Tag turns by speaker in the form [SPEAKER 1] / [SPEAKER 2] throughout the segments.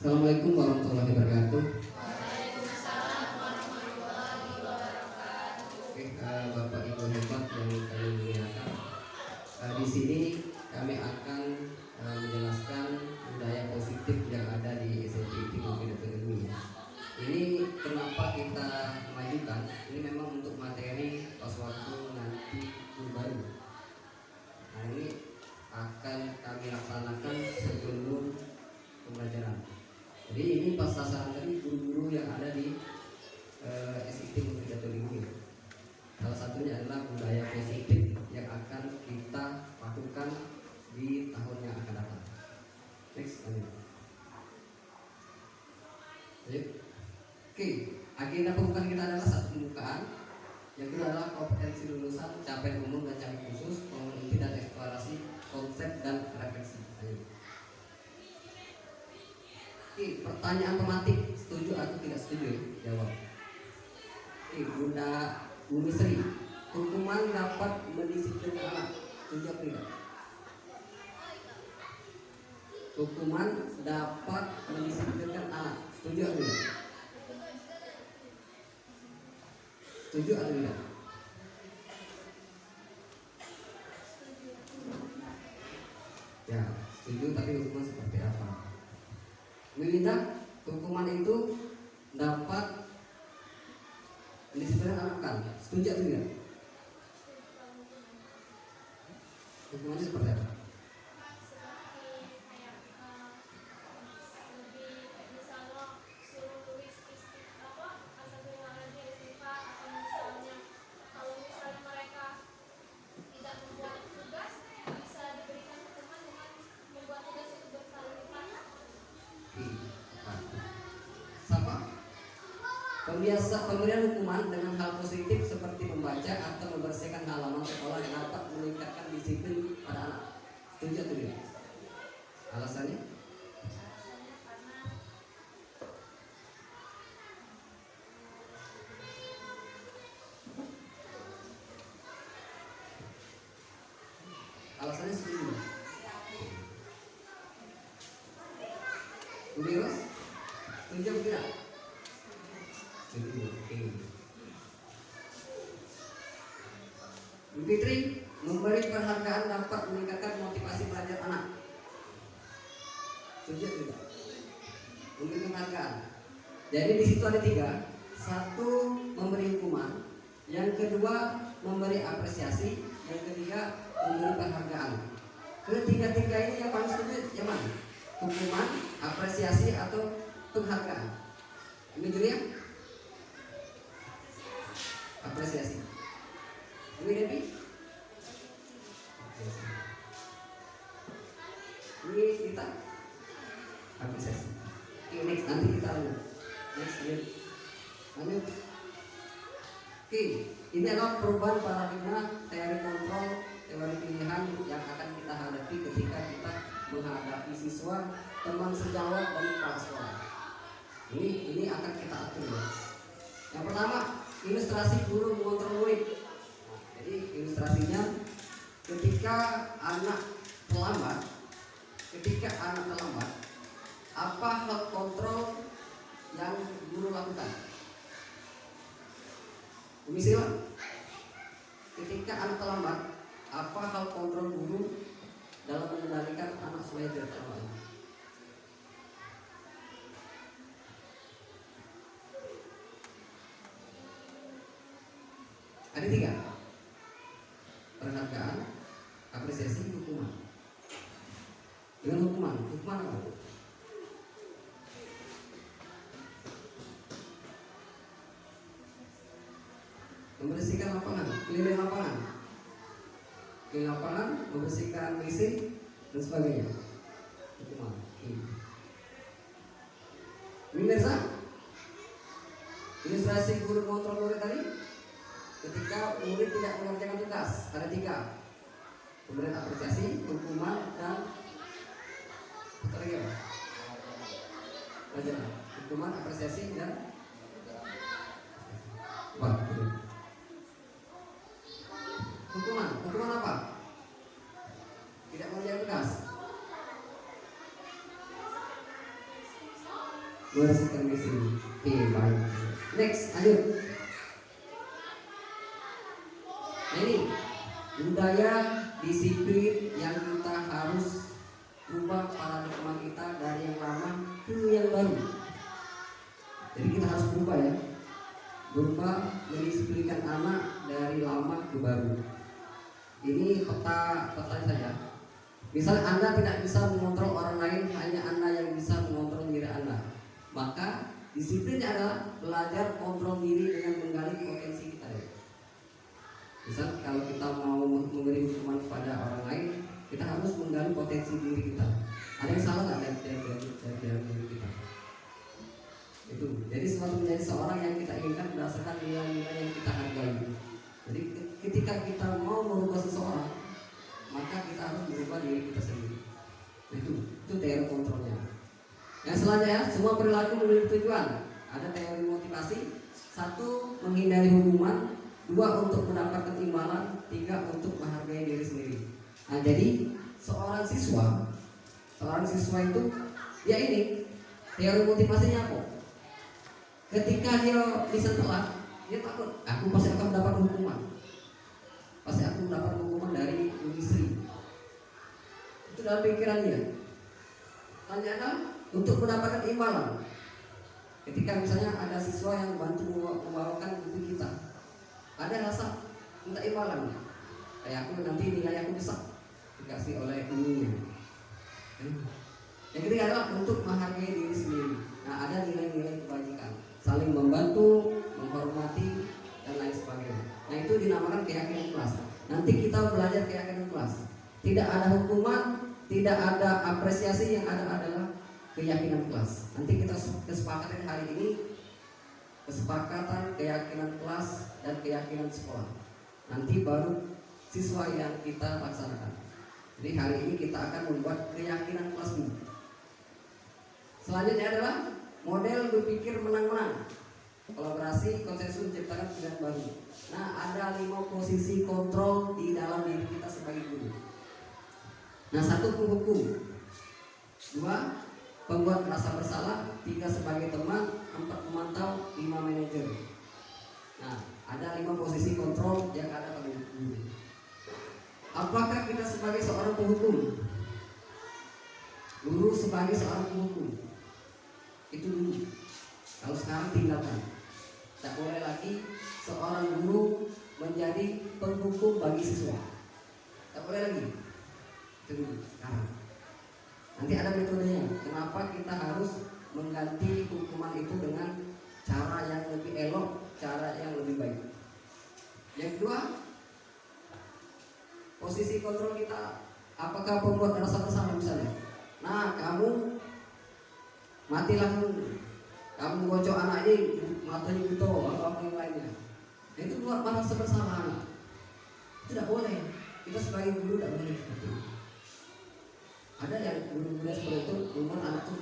[SPEAKER 1] Assalamualaikum warahmatullahi wabarakatuh.
[SPEAKER 2] Waalaikumsalam warahmatullahi wabarakatuh.
[SPEAKER 1] Oke, Bapak Ibu hebat yang kami muliakan, di sini kami akan menjelaskan budaya positif yang ada di SMP ITB Bukit Duri. Ini kenapa kita memajukan? Ini memang untuk materi pas waktu nanti baru. Nah, ini akan kami laksanakan sebelum pembelajaran. Jadi ini pas sasaran tadi guru-guru yang ada di SIT Bukit Duri. Salah satunya adalah budaya positif yang akan kita lakukan di tahun yang akan datang. Next, lanjut. Oke, agenda pembukaan kita adalah satu pembukaan, yang kedua adalah kompetensi lulusan, capaian umum dan capaian khusus, pengembangan dan eksplorasi konsep dan refleksi. Ayo. Oke, pertanyaan tematik, setuju atau tidak setuju? Jawab. Oke, Bunda Sri, hukuman dapat mendisiplinkan anak, setuju atau tidak? Hukuman dapat mendisiplinkan anak, setuju atau tidak? Setuju atau tidak? Ya, setuju, tapi hukuman seperti apa? Melinda, hukuman itu dapat mendisiplinkan anak kan? Setuju atau tidak? Hukumannya seperti apa? Pemberian hukuman dengan hal positif seperti membaca atau membersihkan halaman sekolah dapat meningkatkan disiplin pada anak. Setuju atau tidak? Alasannya? Alasannya setuju. Udah, setuju atau tidak? Bu Fitri, memberi penghargaan dapat meningkatkan motivasi belajar anak. Setuju tidak? Memberi penghargaan. Jadi di situ ada 3. 1, memberi hukuman. Yang kedua, memberi apresiasi. Yang ketiga, memberi penghargaan. Ketiga-tiga ini yang paling setuju yang mana? Hukuman, apresiasi, atau penghargaan? Ini juri ya? Apresiasi. Ini Devi? Ini kita apresiasi. Oke, next, nanti kita lanjut. Next, lanjut. Oke, ini adalah perubahan paradigma teori kontrol, teori pilihan yang akan kita hadapi ketika kita menghadapi siswa, teman sejawat dan kepala sekolah. Ini akan kita atur ya. Yang pertama, ilustrasi guru mengontrol murid. Jadi ilustrasinya ketika anak terlambat, apa hal kontrol yang guru lakukan? Misalnya, ketika anak terlambat, apa hal kontrol guru dalam mengendalikan anak supaya tidak terlambat? Ada 3: penghargaan, apresiasi, hukuman. Dengan hukuman apa? Membersihkan lapangan, keliling lapangan, membersihkan WC dan sebagainya. Hukuman. Pemirsa, ilustrasi guru mengontrol murid tadi. Ketika murid tidak mengerjakan tugas, ada 3: pemberian apresiasi, hukuman, dan apa lagi apa? Pelajaran. Hukuman, apresiasi, dan apa? Hukuman apa? Tidak mengerjakan tugas. meresmikan misi ini. Oke, baik. Next, lanjut. Nah, ini budaya disiplin yang kita harus ubah paradigma kita dari yang lama ke yang baru. Jadi kita harus berubah ya, berubah mendisiplinkan anak dari lama ke baru. Ini peta saja. Misal Anda tidak bisa mengontrol orang lain, hanya Anda yang bisa mengontrol diri Anda. Maka disiplinnya adalah belajar kontrol diri dengan menggali potensi kita. Misal kalau kita mau memberi hukuman kepada orang lain, kita harus menggali potensi diri kita. Ada yang salah nggak dari diri kita? Itu. Jadi suatu menjadi seorang yang kita inginkan berdasarkan nilai-nilai yang kita hargai. Jadi ketika kita mau merubah seseorang, maka kita harus merubah diri kita sendiri. Itu teori kontrolnya. Yang selanjutnya, semua perilaku memiliki tujuan. Ada teori motivasi. 1. Menghindari hukuman. 2. Untuk mendapatkan imbalan. 3. Untuk menghargai diri sendiri. Nah, jadi seorang siswa itu ya ini teori motivasinya apa? Ketika dia bisa telat, dia takut, aku pasti akan mendapat hukuman. Pasti aku mendapat hukuman dari istri. Itu dalam pikirannya. Ternyata untuk mendapatkan imbalan. Ketika misalnya ada siswa yang bantu membawakan buku kita, ada rasa minta imbalan. Kayak aku nanti nilai aku besar dikasih oleh gurunya. Yang ketiga adalah untuk menghargai diri sendiri. Nah, ada nilai-nilai kebajikan, saling membantu, menghormati, dan lain sebagainya. Nah, itu dinamakan keyakinan kelas. Nanti kita belajar keyakinan kelas. Tidak ada hukuman, tidak ada apresiasi, yang ada adalah keyakinan kelas. Nanti kita kesepakatan hari ini, kesepakatan keyakinan kelas dan keyakinan sekolah. Nanti baru siswa yang kita laksanakan. Jadi hari ini kita akan membuat keyakinan kelas ini. Selanjutnya adalah model berpikir menang-menang. Kolaborasi, konsensus menciptakan pilihan baru. Nah, ada 5 posisi kontrol di dalam diri kita sebagai guru. Nah, 1 penghukum, 2 pembuat merasa bersalah, 3 sebagai teman, 4 pemantau, 5 manajer. Nah, ada 5 posisi kontrol yang ada pada guru. Apakah kita sebagai seorang penghukum? Guru sebagai seorang penghukum itu dulu. Kalau sekarang tinggalkan. Tak boleh lagi seorang guru menjadi penghukum bagi siswa. Tak boleh lagi. Itu dulu. Sekarang. Nanti ada metodenya. Kenapa kita harus mengganti hukuman itu dengan cara yang lebih elok, cara yang lebih baik. Yang kedua, posisi kontrol kita, apakah pembuat rasa bersalah misalnya? Nah, kamu mati langsung, kamu bocok anak ini, matanya buta, atau apa yang lainnya. Nah, itu buat rasa bersalah anak. Tidak boleh. Kita sebagai guru tidak boleh seperti itu. Ada yang guru-guru seperti itu membuat anak itu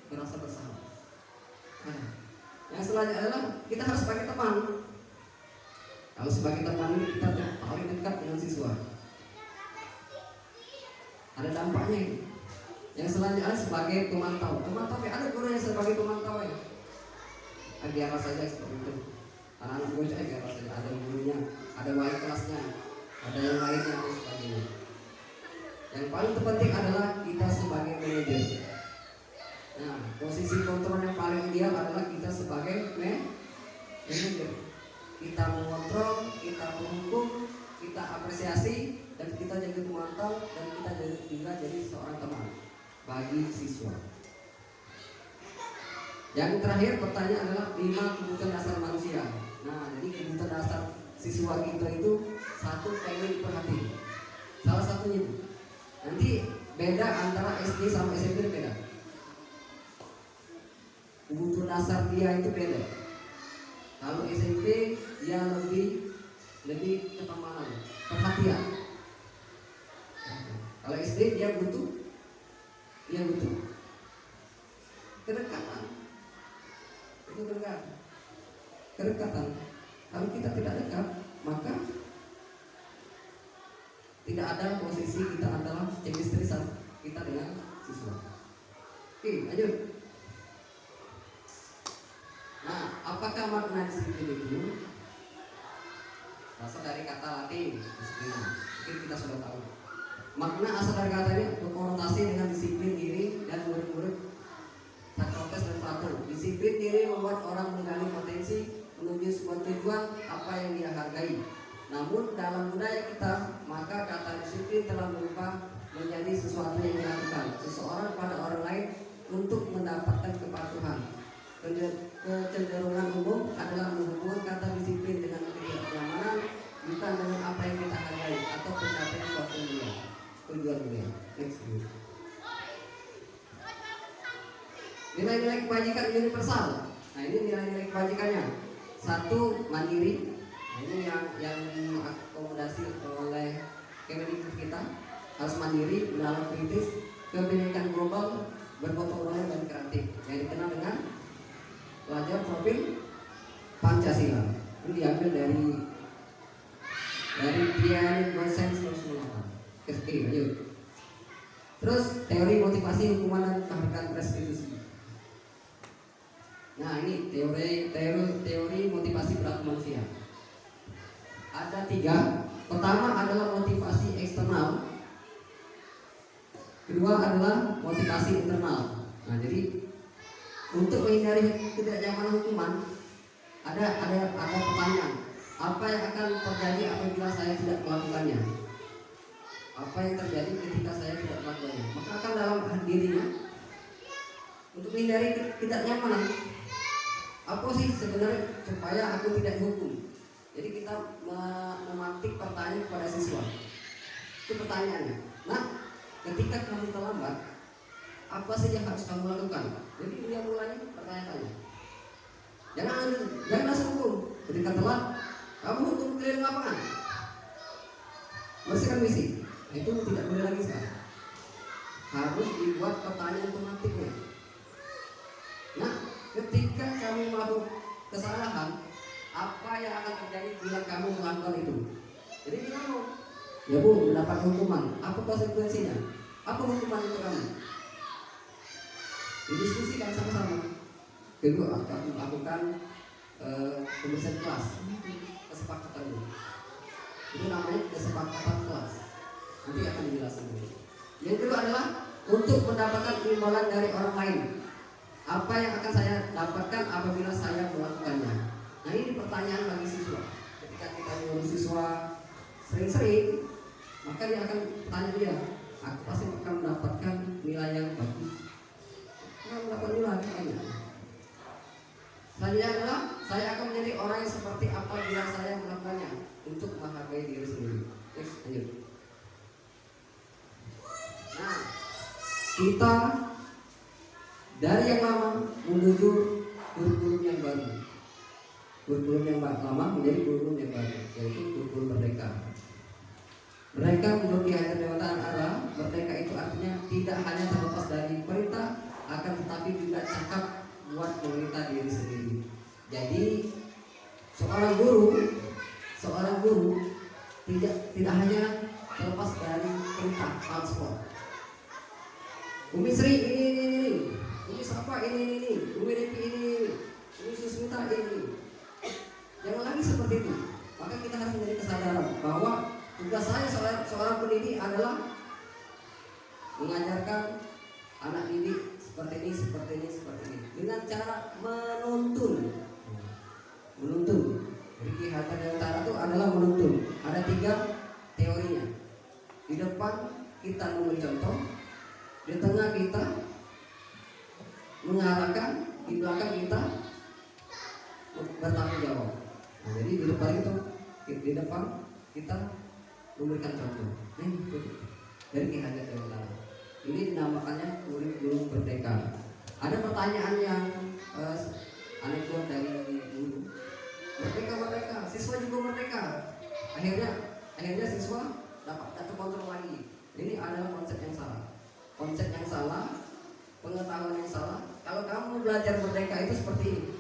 [SPEAKER 1] merasa bersalah. Nah, yang selanjutnya adalah kita harus sebagai teman. Kalau sebagai teman ini kita paling dekat dengan siswa. Ada dampaknya ini. Yang selanjutnya sebagai pemantau. Pemantau ya, ada guru yang sebagai pemantau ya. Biarlah saja seperti itu. Anak-anak bocah biarlah saja. Ada gurunya, ada wali kelasnya, ada yang lainnya dan sebagainya. Yang paling terpenting adalah kita sebagai manajer. Nah, posisi kontrol yang paling ideal adalah kita sebagai manajer. Kita mengontrol, kita menghukum, kita apresiasi, dan kita jadi pemantau, dan kita juga jadi seorang teman bagi siswa. Yang terakhir pertanyaan adalah 5 kebutuhan dasar manusia. Nah, jadi kebutuhan dasar siswa kita itu 1 pengen diperhatiin. Salah satunya itu. Nanti beda antara SD sama SMP beda. Kebutuhan dasar dia itu beda. Kalau SMP dia lebih ketemanan, perhatian. Kalau SD dia butuh kedekatan. Itu kedekatan. Kalau kita tidak dekat, maka tidak ada posisi kita adalah chemistry kita dengan siswa. Oke, lanjut. makna disiplin itu berasal dari kata Latin disiplina. Mungkin kita sudah tahu. Makna asal dari kata ini berkonotasi dengan disiplin diri dan murid-murid Sokrates dan Plato. Disiplin diri membuat orang menggali potensi menuju sebuah tujuan apa yang dia hargai. Namun dalam budaya kita, maka kata disiplin telah berubah menjadi sesuatu yang dilakukan seseorang pada orang lain untuk mendapatkan kepatuhan. Kecenderungan umum adalah menghubungkan kata disiplin dengan kenyamanan, bukan dengan apa yang kita hargai atau pencapaian suatu tujuan mulia. Next. Nilai-nilai kebajikan universal. Nah, ini nilai-nilai kebajikannya. Satu, mandiri. Nah, ini yang diakomodasi oleh Kemendikbud kita, harus mandiri, bernalar kritis, kebinekaan global, bergotong royong dan kreatif, yang dikenal dengan pelajar profil Pancasila. Ini diambil dari Piaget Gosen 1998. Lanjut. Terus teori motivasi hukuman dan kehakikan restitusi. Nah, ini teori motivasi perilaku manusia. Ada 3. Pertama adalah motivasi eksternal. Kedua adalah motivasi internal. Nah, jadi untuk menghindari ketidaknyamanan hukuman, ada pertanyaan. Apa yang akan terjadi apabila saya tidak melakukannya? Apa yang terjadi ketika saya tidak melakukannya? Maka akan dalam dirinya untuk menghindari ketidaknyamanan. Apa sih sebenarnya supaya aku tidak dihukum? Jadi kita memantik pertanyaan kepada siswa. Itu pertanyaannya. Nah, ketika kamu terlambat, apa sih yang harus kamu lakukan? Jadi dia mulai pertanyaan-tanya. Jangan langsung hukum. Ketika telat, kamu hukum keliling lapangan. Bersihkan misi. Itu tidak boleh lagi sekarang. Harus dibuat pertanyaan otomatiknya. Nah, ketika kamu melakukan kesalahan, apa yang akan terjadi bila kamu melakukan itu? Jadi kamu, ya Bu, mendapat hukuman. Apa konsekuensinya? Apa hukuman untuk kamu? Didiskusikan sama-sama. Kedua, akan melakukan pembersihan kelas. Kesepakatan itu. Itu namanya kesepakatan kelas. Nanti akan dijelaskan. Yang kedua adalah untuk mendapatkan imbalan dari orang lain. Apa yang akan saya dapatkan apabila saya melakukannya? Nah, ini pertanyaan bagi siswa. Ketika kita menyuruh siswa sering-sering, maka dia akan tanya dia, aku pasti akan mendapatkan nilai yang bagus. Akan mendapat nilai banyak. Selanjutnya adalah saya akan menjadi orang yang seperti apa bila saya melakukannya untuk menghargai diri sendiri. Lanjut. Nah, kita dari yang lama menuju kurikulum yang baru. Kurikulum yang lama menjadi kurikulum yang baru, yaitu kurikulum merdeka. Mereka menurut Ki Hajar Dewantara adalah merdeka itu artinya tidak hanya terlepas dari perintah, akan tetapi juga cakap buat memerintah diri sendiri. Jadi seorang guru tidak hanya terlepas dari perintah transport. Umi Sri ini, Umi Sapa ini, Umi Depi ini, Umi Susmita ini. Jangan lagi seperti itu. Maka kita harus menjadi kesadaran bahwa tugas saya seorang pendidik adalah mengajarkan anak didik seperti ini dengan cara menuntun. Jadi Ki Hajar Dewantara itu adalah menuntun. Ada 3 teorinya. Di depan kita memberi contoh, di tengah kita mengarahkan, di belakang kita bertanggung jawab. Nah, jadi di depan kita memberikan contoh. Dari Ki Hajar Dewantara. Ini dinamakannya kurikulum merdeka. Ada pertanyaan yang anekdot dari guru. Merdeka, siswa juga merdeka. Akhirnya siswa dapat kontrol lagi. Ini adalah konsep yang salah. Pengetahuan yang salah. Kalau kamu belajar merdeka itu seperti ini.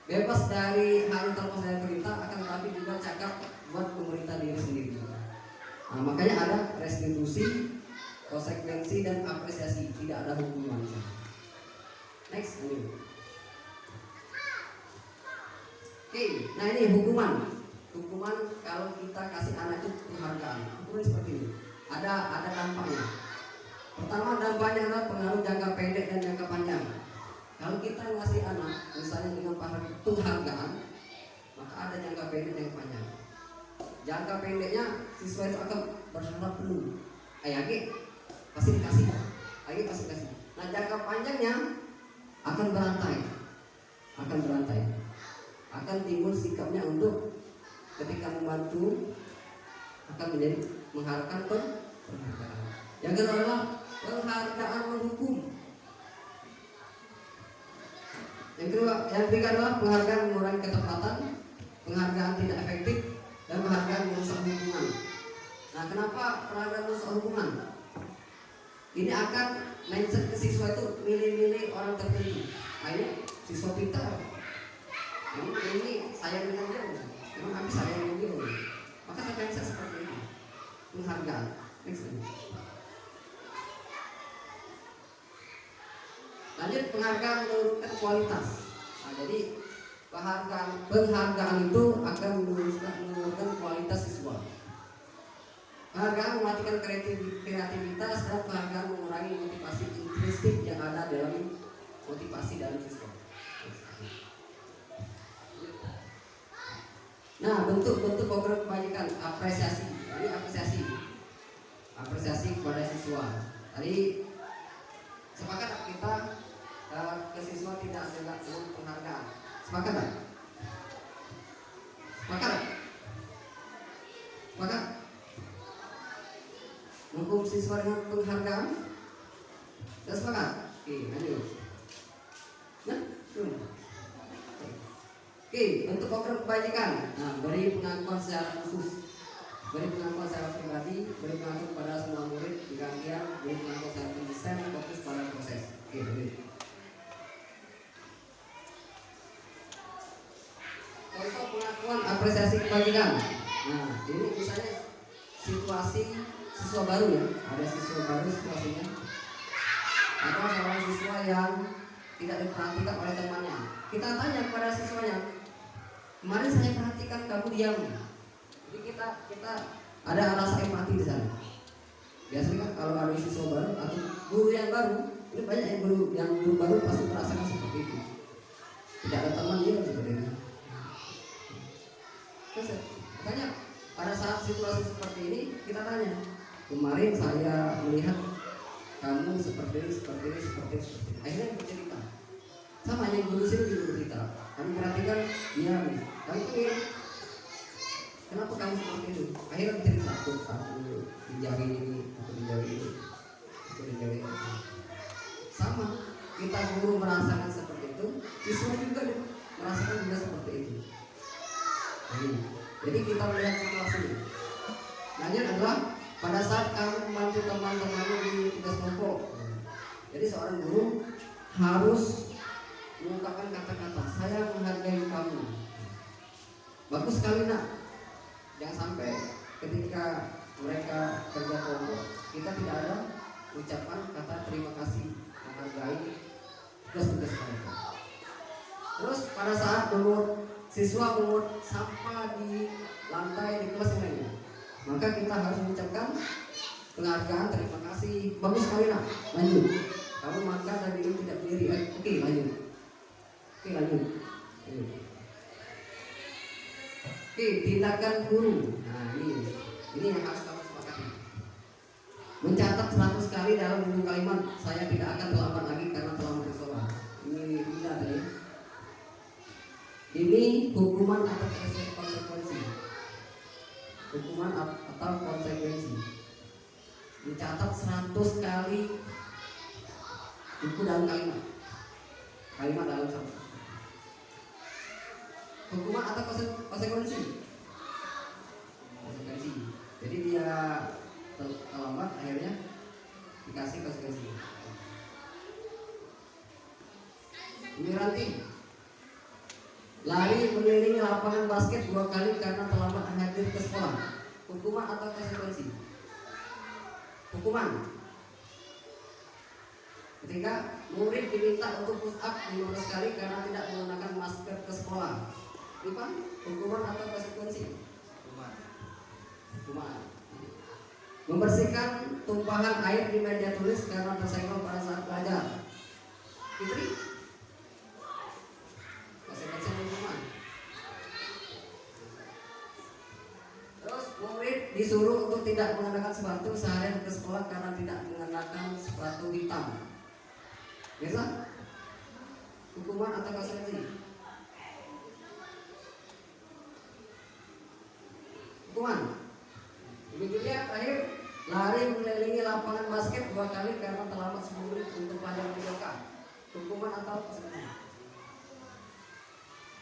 [SPEAKER 1] Bebas dari hal terlepas dari perintah, akan tetapi juga cakap buat pemerintah diri sendiri. Nah, makanya ada restitusi, konsekuensi dan apresiasi, tidak ada hukuman. Next, Oke, nah ini hukuman. Hukuman kalau kita kasih anak itu penghargaan. Hukuman seperti ini. Ada dampaknya. Pertama, dampaknya adalah pengaruh jangka pendek dan jangka panjang. Kalau kita ngasih anak misalnya dengan penghargaan, maka ada jangka pendek dan jangka panjang. Jangka pendeknya siswa itu akan berharap penuh. Ayah pasti dikasih. Ayah pasti kasih. Nah, jangka panjangnya akan berantai. Akan timbul sikapnya untuk ketika membantu akan menjadi mengharapkan penghargaan. Yang kedua adalah penghargaan menghukum. Yang ketiga adalah penghargaan mengurangi ketepatan, penghargaan tidak efektif, dan penghargaan merusak hubungan. Nah, kenapa penghargaan merusak hubungan? Ini akan mindset ke siswa itu milih-milih orang tertentu. Akhirnya siswa pintar. Ini saya dengan dia, memang habis saya dengan dia. Maka mindset seperti ini. Penghargaan. Next. Lanjut, penghargaan menurunkan kualitas. Nah, jadi penghargaan itu akan menurunkan kualitas siswa. Penghargaan mematikan kreativitas dan penghargaan mengurangi motivasi intrinsik yang ada dalam motivasi dalam siswa. Nah, bentuk-bentuk program kebajikan, apresiasi. Ini apresiasi kepada siswa. Tadi sepakat kita ke siswa tidak ada penghargaan. Sepakat tak? Sepakat? Menghukum siswa dengan penghargaan? Dan sepakat? Oke, lanjut. Nah, oke, bentuk program kebajikan. Nah, beri pengakuan secara khusus, beri pengakuan secara pribadi, beri pengakuan kepada semua murid di gantian, beri pengakuan secara konsisten, fokus pada proses. Oke, lanjut. Contoh pengakuan apresiasi kebajikan. Nah, ini misalnya situasi siswa baru ya, ada siswa baru situasinya. Ada seorang siswa yang tidak diperhatikan oleh temannya. Kita tanya kepada siswanya, kemarin saya perhatikan kamu diam. Jadi kita ada rasa empati di sana. Biasanya kan kalau ada siswa baru atau guru yang baru, ini banyak yang guru baru pasti merasakan seperti itu. Tidak ada teman dia seperti itu. Terus tanya, pada saat situasi seperti ini kita tanya, kemarin saya melihat kamu seperti ini. Akhirnya bercerita. Sama yang guru sini juga bercerita. Kami perhatikan dia nih. Kami ingin, kenapa kamu seperti itu? Akhirnya bercerita. Aku dijari ini, aku dijari ini. Sama, kita guru merasakan seperti itu, siswa juga merasakan juga seperti itu. Jadi kita melihat situasi ini. Lanjut adalah pada saat kamu membantu teman-temanmu di tugas kelompok. Jadi seorang guru harus mengungkapkan kata-kata, saya menghargai kamu. Bagus sekali nak. Jangan sampai ketika mereka kerja kelompok kita tidak ada ucapan kata terima kasih, menghargai tugas-tugas mereka. Terus pada saat siswa memungut sampah di lantai di kelas lainnya, maka kita harus mengucapkan penghargaan, terima kasih, bagus sekali nak, lanjut, kamu makan dan minum tidak berdiri. Oke, lanjut. Oke, tindakan guru. Nah, ini yang harus kamu sepakati. Mencatat 100 kali dalam buku kalimat, saya tidak akan terlambat lagi karena telah bersekolah. Ini tidak tadi. Ini hukuman atau konsekuensi. Hukuman atau konsekuensi. Dicatat 100 kali buku dalam kalimat dalam satu. Hukuman atau konsekuensi. Jadi dia terlambat, akhirnya dikasih konsekuensi. Ini ranting. Lari mengelilingi lapangan basket 2 kali karena terlambat hadir ke sekolah. Hukuman atau konsekuensi? Hukuman. Ketika murid diminta untuk push up 15 kali karena tidak menggunakan masker ke sekolah. Ipan, hukuman atau konsekuensi? Hukuman. Membersihkan tumpahan air di meja tulis karena tersenggol pada saat belajar. Fitri, konsekuensi hukuman. Terus murid disuruh untuk tidak mengenakan sepatu seharian ke sekolah karena tidak mengenakan sepatu hitam. Bisa? Hukuman atau konsekuensi? Hukuman. Begitu ya, terakhir lari mengelilingi lapangan basket 2 kali karena terlambat 10 menit untuk pelajaran PJK. Hukuman atau konsekuensi?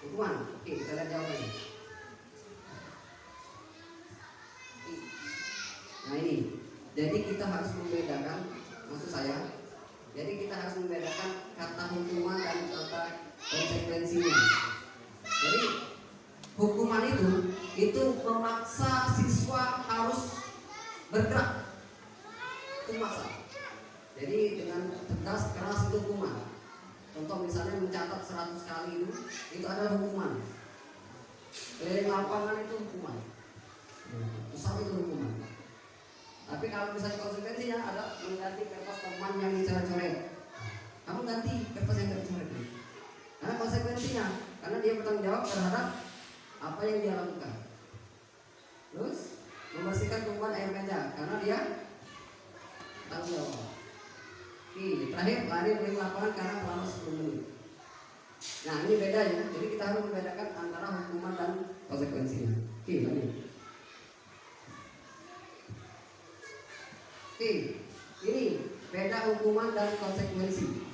[SPEAKER 1] Hukuman. Oke, kita lihat jawabannya. Nah ini, jadi kita harus membedakan, maksud saya, jadi kita harus membedakan kata hukuman dan kata konsekuensinya. Jadi hukuman itu memaksa siswa harus bergerak, itu maksa. Jadi dengan tegas keras itu hukuman. Contoh misalnya mencatat 100 kali itu adalah hukuman. Keliling lapangan itu hukuman. Besar itu hukuman. Tapi kalau misalnya konsekuensinya ada mengganti kertas teman yang dicoret-coret, kamu ganti kertas yang dicoret. Karena konsekuensinya, karena dia bertanggung jawab terhadap apa yang dia lakukan. Terus membersihkan tumpuan air meja karena dia tanggung jawab. Oke, terakhir lari keliling lapangan karena selama 10 menit. Nah ini beda ya, jadi kita harus membedakan antara hukuman dan konsekuensinya. Oke, lanjut. Oke, ini beda hukuman dan konsekuensi.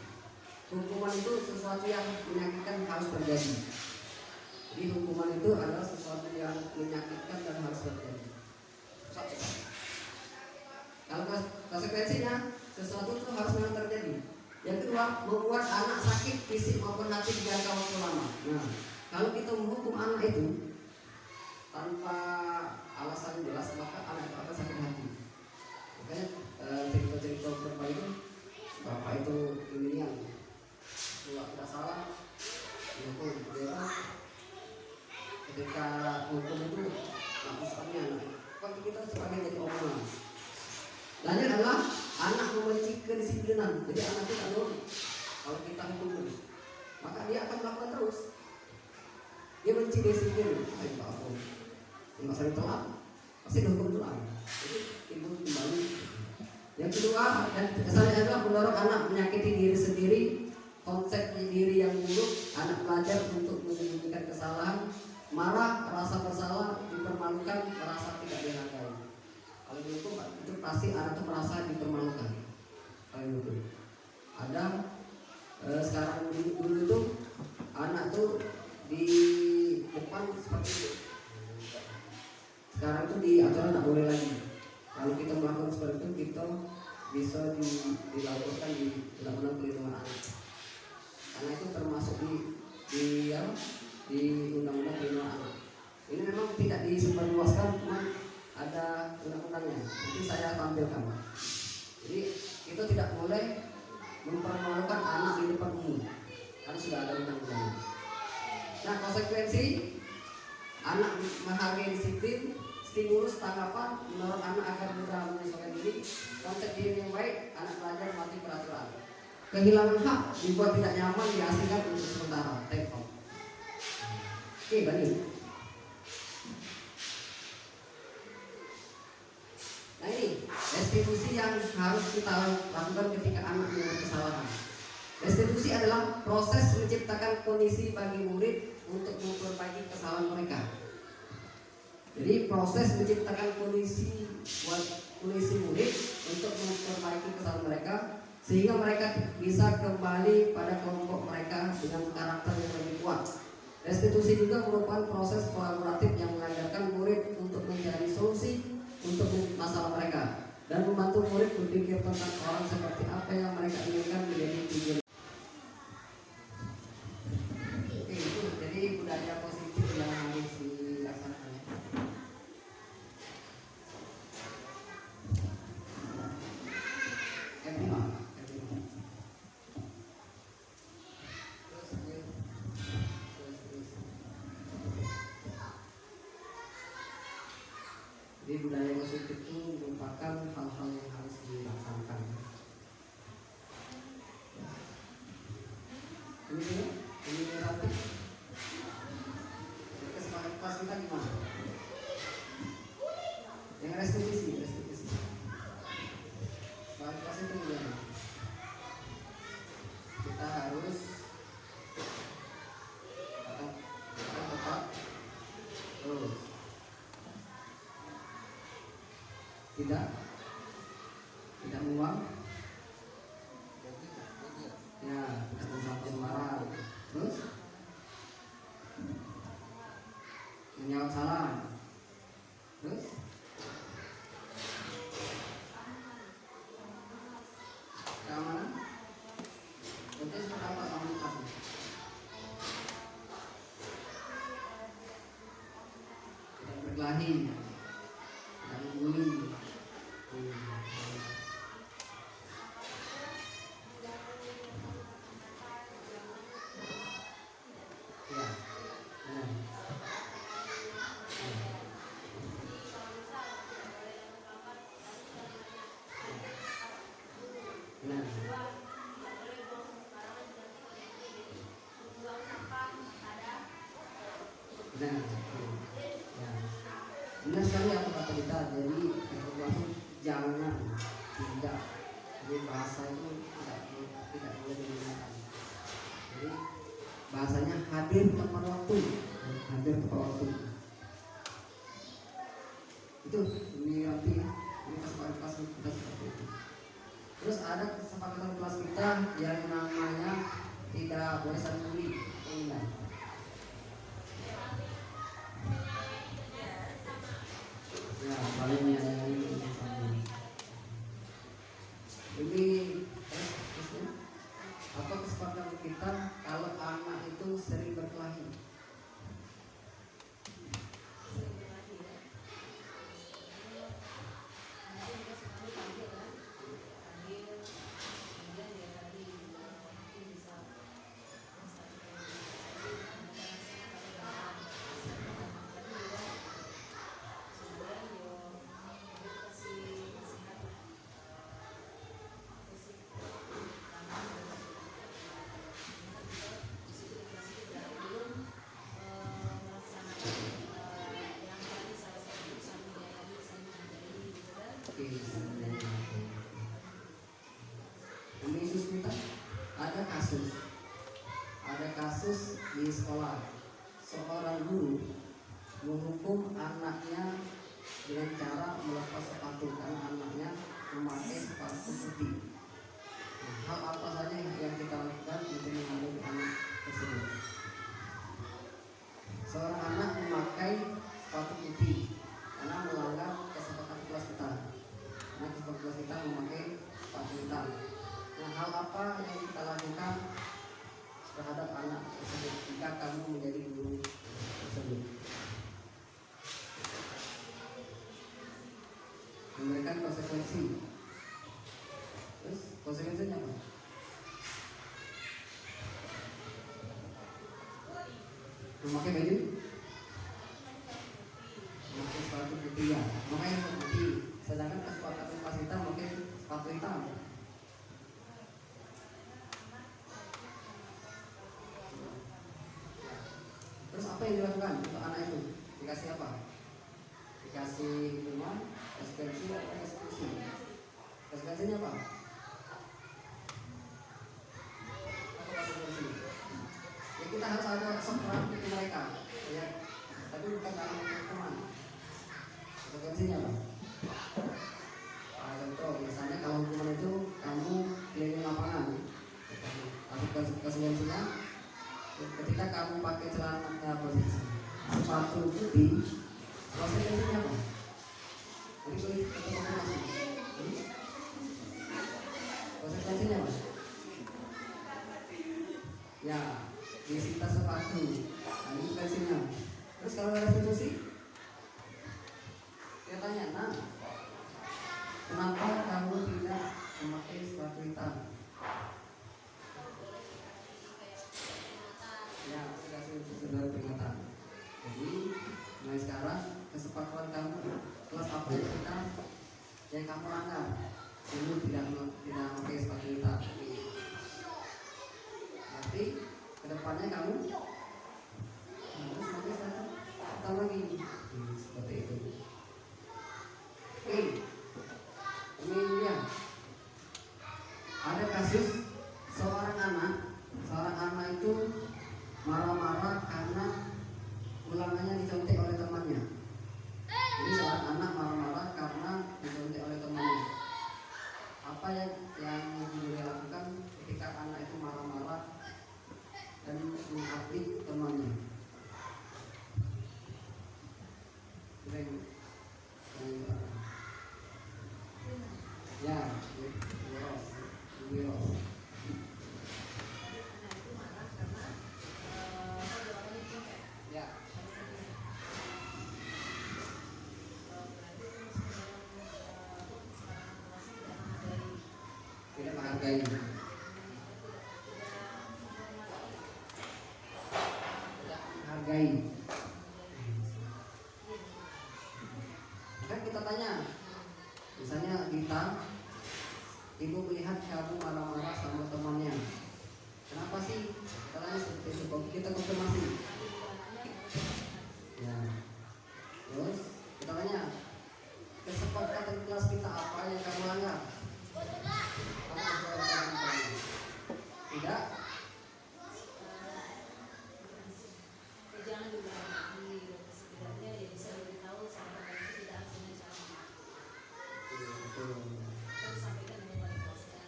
[SPEAKER 1] Hukuman itu sesuatu yang menyakitkan harus terjadi. Jadi hukuman itu adalah sesuatu yang menyakitkan dan harus terjadi. Kalau konsekuensinya sesuatu itu harus memang terjadi. Yang kedua, membuat anak sakit fisik maupun hati di jangka waktu lama. Nah, kalau kita menghukum anak itu tanpa alasan jelas, maka anak itu akan sakit hati. Makanya cerita-cerita bapak itu, bapak itu ini yang tidak salah, hukum dia ketika hukum itu maksudnya kalau kita sebagai jadi omongan. Lanjut adalah anak membenci kedisiplinan. Jadi anak itu kalau kita hukum terus, maka dia akan melakukan terus. Dia benci disiplin. Ayo Pak Aku, nggak sering telat, pasti dihukum telat. Jadi ibu kembali. Yang kedua, dan kesannya adalah mendorong anak menyakiti diri sendiri, konsep diri yang buruk, anak belajar untuk menyembunyikan kesalahan, marah, merasa bersalah, dipermalukan, merasa tidak dihargai. Kalau dihukum itu pasti anak itu merasa dipermalukan. Kalau dihukum, ada sekarang dulu itu anak tuh di depan seperti itu. Sekarang itu di aturan tidak boleh lagi. Kalau kita melakukan seperti itu, kita bisa dilaporkan di undang-undang pelindungan anak. Karena itu termasuk di undang-undang pelindungan anak. Ini memang tidak disebarluaskan, cuma ada undang-undangnya. Nanti saya tampilkan. Jadi kita tidak boleh mempermalukan anak di depan umum, karena sudah ada undang-undangnya. Nah, konsekuensi anak menghargai disiplin, stimulus tanggapan, mendorong anak agar mudah menyesuaikan diri, konsep diri yang baik, anak belajar mati peraturan. Kehilangan hak dibuat tidak nyaman diasingkan untuk sementara. Take off. Oke, Bani. Nah ini restitusi yang harus kita lakukan ketika anak membuat kesalahan. Restitusi adalah proses menciptakan kondisi bagi murid untuk memperbaiki kesalahan mereka. Jadi proses menciptakan kondisi buat murid untuk memperbaiki kesalahan mereka sehingga mereka bisa kembali pada kelompok mereka dengan karakter yang lebih kuat. Restitusi juga merupakan proses kolaboratif yang mengajarkan murid untuk mencari solusi untuk masalah mereka dan membantu murid berpikir tentang orang seperti apa yang mereka inginkan menjadi tujuan. Oke, itu jadi budaya positif yang harus dilaksanakan. Jadi budaya positif itu merupakan hal-hal yang harus dilaksanakan. Ini dia, ini rapi. Kesempatan kelas kita gimana? Yang restitusi. Kesempatan kelas itu gimana? Kita harus tetap terus. Tidak menguap, ya, tidak mensampaikan sembarang, terus menjawab salah, terus keamanan, itu seperti apa komunikasi? Tidak berkelahi, tidak membuli. Benar sekali apa kata kita. Jadi evaluasi jangan tidak. Jadi bahasa itu tidak boleh digunakan. Jadi bahasanya hadir tepat waktu. Itu ini nanti ini kesepakatan kelas kita seperti itu. Terus ada kesepakatan kelas kita yang namanya tidak boleh saling bully. Ya, paling menyayangi ini apa kesepakatan kita kalau anak itu sering berkelahi? Ini Yesus kita ada kasus di sekolah, seorang guru menghukum anaknya dengan cara melepas sepatu karena anaknya memakai sepatu putih. Hal apa saja yang kita lakukan untuk menghadapi anak tersebut? Seorang anak memakai sepatu putih karena melanggar kesepakatan kelas kita. Karena kesepakatan kelas kita memakai sepatu hitam. Nah, hal apa yang kita lakukan terhadap anak tersebut jika kamu menjadi guru tersebut? Memberikan konsekuensi. Terus konsekuensinya apa? Memakai baju, memakai sepatu putih ya, memakai sepatu putih. Sedangkan kesepakatan kelas kita memakai sepatu hitam. Terus apa yang dilakukan untuk anak itu? Dikasih apa? Dikasih hukuman, konsekuensi atau eksekusi? Konsekuensinya apa? Apa konsekuensi? Ya kita harus ada seperang untuk mereka, ya. Tapi bukan dalam hukuman. Konsekuensinya apa? Contoh, misalnya kalau hukuman itu kamu keliling lapangan, konsekuensinya ketika kamu pakai celana sepatu putih, konsekuensinya apa? Jadi konsekuensinya apa? Ya, disita sepatu. Nah, ini konsekuensinya. Terus kalau ada restitusi, dia tanya, nah, kenapa kamu tidak memakai sepatu hitam? Ya, sudah peringatan. Jadi mulai sekarang kesepakatan kamu kelas apa kedepannya kamu harus atau lagi seperti itu. Oke, ini dia. Ada kasus seorang anak itu marah-marah karena ulangannya dicontek oleh temannya. Ini seorang anak marah-marah karena dicontek oleh temannya. Apa yang Ibu lakukan ketika anak itu marah-marah dan mengupdate temannya? Ya, virus. Ya. Tidak menghargai. Tidak menghargai. Maka kita tanya, misalnya Dita, ibu melihat kamu marah-marah sama temannya. Kenapa sih? Kita tanya seperti itu. Kita konfirmasi. Ya. Terus kita tanya, kesepakatan kelas kita apa yang kamu langgar? Tidak.
[SPEAKER 2] Jangan diulangi, setidaknya ya bisa diberitahu sama orang itu tidak harus sama.
[SPEAKER 1] Betul.
[SPEAKER 2] Kita sampaikan dengan wali kelasnya.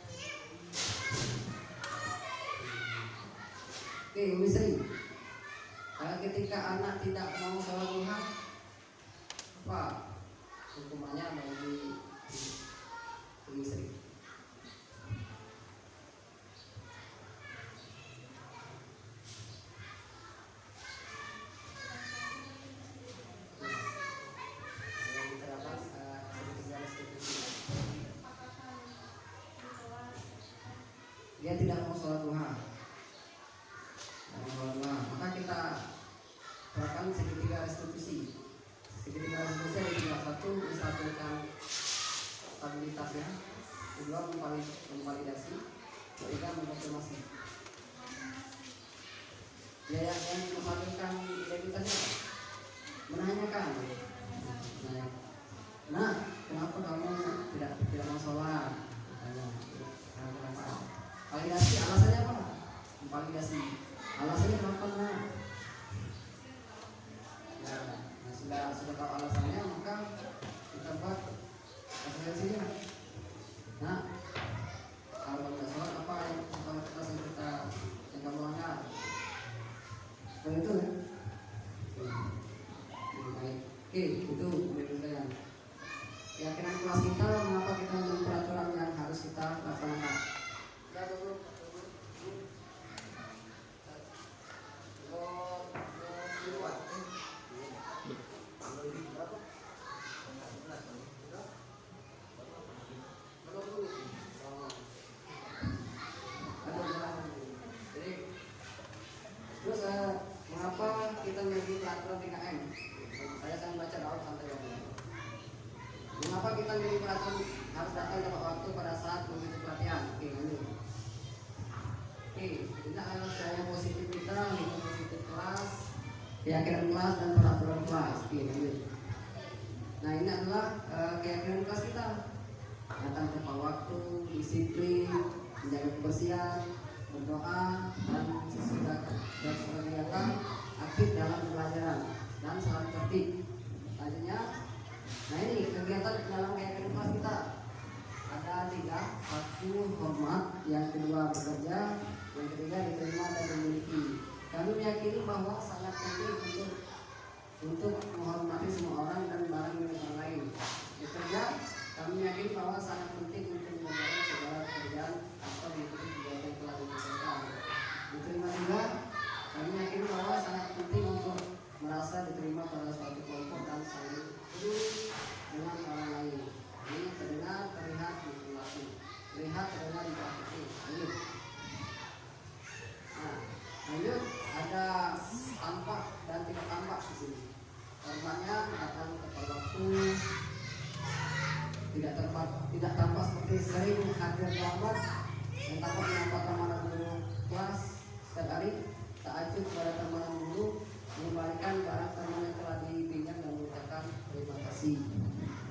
[SPEAKER 1] Oke, Misri. Ketika anak tidak mau sholat duha, apa hukumannya bagi Misri? Dia tidak mau sholat duha, maka kita terapkan segitiga restitusi. Segitiga restitusi ada dua: satu menstabilkan stabilitasnya, kedua memvalidasi, ketiga mengkonfirmasi. Ya, yang menstabilkan identitasnya menanyakan, nah, kenapa kamu tidak mau sholat? Kenapa? Validasi, alasannya apa? Validasi, alasannya kenapa? Nah, sudah tahu alasannya, maka kita buat asosiasinya. Nah, kalau tidak sholat, apa yang kamu langgar? Seperti itu ya. Baik. Oke, itu menurut saya. Keyakinan kelas kita, mengapa kita memiliki peraturan yang harus kita laksanakan? Terus mengapa kita memiliki peraturan PKM? Saya akan baca dalam santai waktu. Mengapa kita memiliki peraturan harus datang tepat waktu pada saat mengikuti pelatihan? Oke, lanjut. Oke, ini adalah daya positif kita, nilai positif kelas, keyakinan kelas dan peraturan kelas. Oke, lanjut. Nah, ini adalah keyakinan kelas kita. Datang tepat waktu, disiplin, menjaga kebersihan, berdoa, dan sesudah aktif dalam pembelajaran dan salat tertib. Selanjutnya, nah ini kegiatan dalam keyakinan kelas kita ada 3: satu hormat, yang kedua bekerja, yang ketiga diterima dan memiliki. Kami meyakini bahwa sangat penting untuk menghormati semua orang dan barang milik orang lain. Bekerja, kami meyakini bahwa sangat penting untuk mengerjakan segala pekerjaan atau mengikuti kegiatan yang telah dilakukan. Diterima juga, kami yakin bahwa sangat penting untuk merasa diterima pada suatu kelompok dan saling peduli dengan orang lain. Ini terdengar, terlihat, dipelajari. Terlihat, terdengar, dipraktikkan. Lanjut. Nah, lanjut, ada tampak dan tidak tampak di sini. Hormatnya datang tepat waktu, tidak tampak seperti sering hadir lambat, yang tampak menampakkan mana dulu kelas setiap hari. lanjut kepada teman guru mengembalikan barang teman yang telah dipinjam dan mengucapkan terima kasih.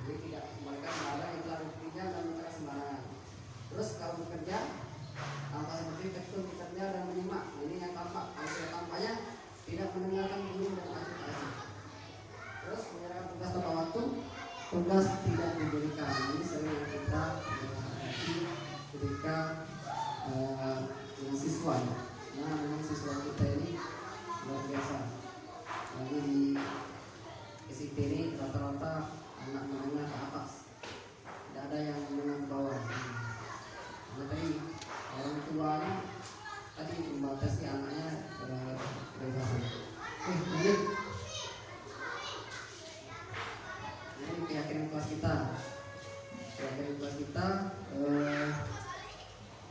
[SPEAKER 1] Jadi tidak mengembalikan barang yang telah dipinjam dan mengucapkan sembarangan. Terus kalau bekerja tampak seperti tektur bekerja dan menyimak. Ini yang tampak. Kalau tidak tampaknya tidak mendengarkan guru dan aktif. Terus menyerahkan tugas tepat waktu. Tugas tidak diberikan. Ini sering kita hadapi ketika dengan siswa. Nah, memang siswa kita ini luar biasa. Ini di SIP ini rata-rata anak menengah ke atas. Tidak ada yang menengah ke bawah. Nah, tadi orang tuanya tadi membatasi anaknya kebebasan. Lanjut. Ini keyakinan kelas kita. Keyakinan kelas kita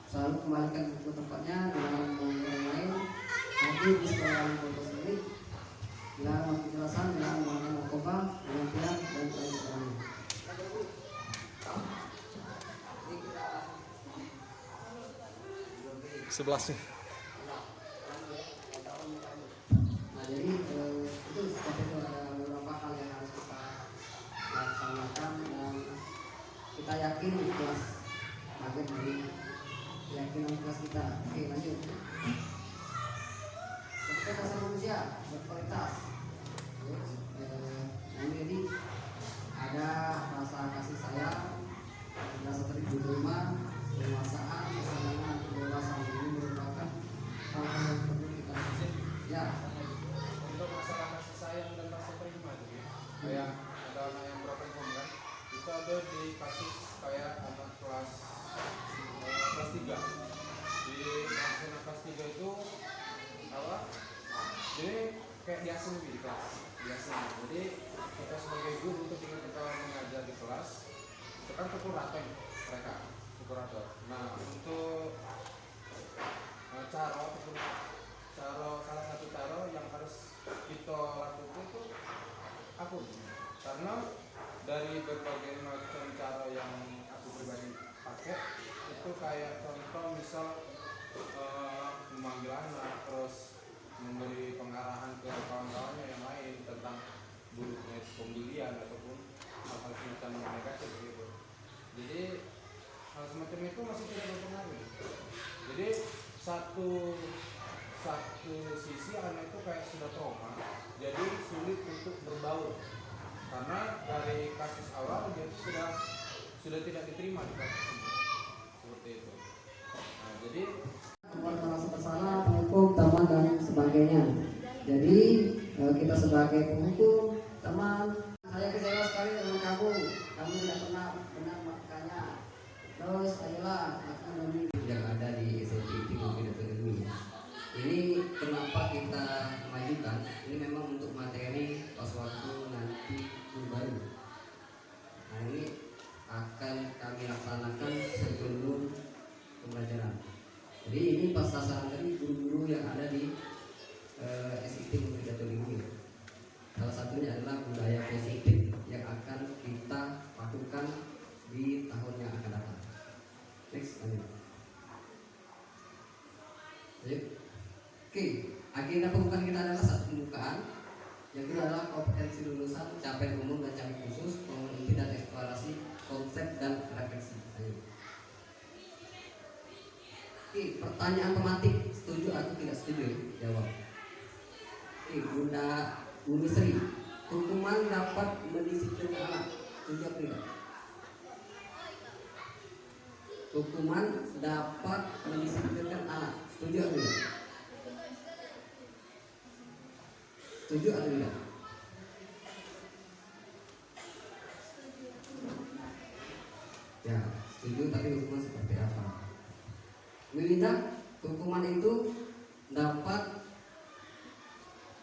[SPEAKER 1] selalu kembalikan buku tempatnya dengan orang lain. Nanti di sekolah foto sendiri dengan penjelasan dengan menggunakan narkoba, penampilan dan lain sebagainya.
[SPEAKER 3] Sebelasnya.
[SPEAKER 1] Nah, jadi itu seperti itu ada beberapa hal yang harus kita laksanakan dan kita yakin kelas bagian dari keyakinan kelas kita. Oke, lanjut. Seperti dasar manusia berkualitas. Nah, ini jadi ada rasa kasih sayang, rasa terima, penguasaan, kesenangan, kebebasan. Ini merupakan hal-hal yang perlu kita lakukan. Ya.
[SPEAKER 3] Untuk masalah kasih sayang dan rasa terima gitu ya. Kayak ada anak yang broken home kan, itu ada di kasus kayak anak kelas 3. Di anak kelas 3 itu apa? Jadi kayak diasing di kelas, biasanya. Jadi kita sebagai guru ketika kita mengajar di kelas, itu kan pukul rata mereka, pukul rata. Nah, untuk cara salah satu cara yang harus kita lakukan itu aku, karena dari berbagai macam cara yang aku pribadi pakai itu kayak contoh misal memanggil anak, terus memberi pengarahan ke kawan-kawannya yang lain tentang buruknya pembelian ataupun hal-hal semacam yang negatif gitu. Jadi hal semacam itu masih tidak berpengaruh. Jadi satu sisi anak itu kayak sudah trauma, jadi sulit untuk berbaur karena dari kasus awal dia itu sudah tidak diterima di kasus ini. Seperti itu. Nah, jadi
[SPEAKER 1] Merasa bersalah, penghukum, teman dan sebagainya. Jadi kita sebagai penghukum, teman, saya kecewa sekali dengan kamu tidak pernah benar makanya. Terus ayolah akan demi yang ada di SMP mungkin atau ilmu. Ini kenapa kita majukan? Ini memang untuk materi pas waktu nanti baru. Nah, ini akan kami laksanakan sebelum pembelajaran. Jadi ini pas sasaran tadi guru-guru yang ada di SIT Mufidatu Ilmu. Salah satunya adalah budaya positif yang akan kita lakukan di tahun yang akan datang. Next, lanjut. Oke, agenda pembukaan kita adalah satu pembukaan, yang kedua adalah kompetensi lulusan, capaian umum dan capaian khusus, pengembangan inti dan eksplorasi konsep dan refleksi. Lanjut. Oke, pertanyaan tematik, setuju atau tidak setuju? Jawab. Oke, Bunda Sri, hukuman dapat mendisiplinkan anak, setuju atau tidak? Hukuman dapat mendisiplinkan anak, setuju atau tidak? Setuju atau tidak? Ya, setuju, tapi hukuman seperti apa? Melinda, hukuman itu dapat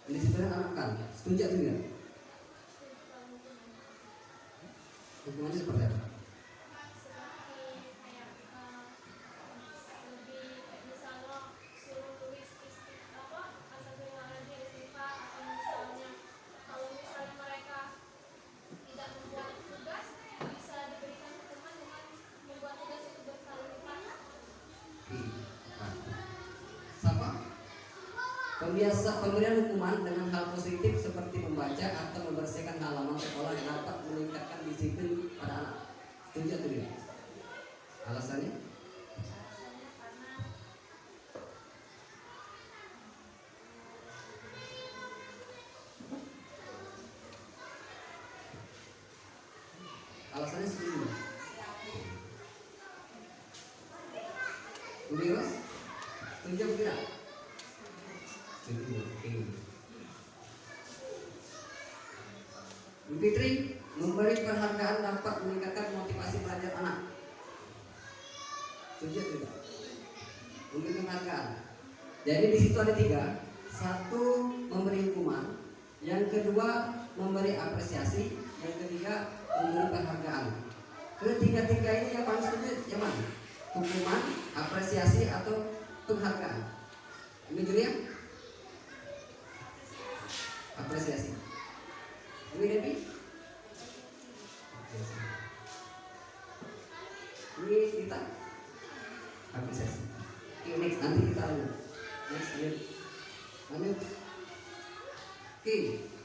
[SPEAKER 1] mendisiplinkan anak kan? Setuju atau tidak? Hukumannya seperti apa? Pemberian hukuman dengan hal positif seperti membaca atau membersihkan halaman sekolah dapat meningkatkan disiplin pada anak. Setuju atau tidak? Alasannya? Alasannya setuju. Udah, setuju atau tidak? Setuju. Oke. Bu Fitri, memberi penghargaan dapat meningkatkan motivasi belajar anak. Setuju atau tidak? Memberi penghargaan. Jadi di situ ada 3. 1, memberi hukuman. Yang kedua, memberi apresiasi. Yang ketiga, memberi penghargaan. Ketiga-tiga ini yang paling setuju yang mana? Hukuman, apresiasi, atau penghargaan? Ini Julia? Apresiasi. Ini Debbie? Ini kita? Apresiasi. Oke, next, nanti kita lanjut. Next, lanjut. Oke,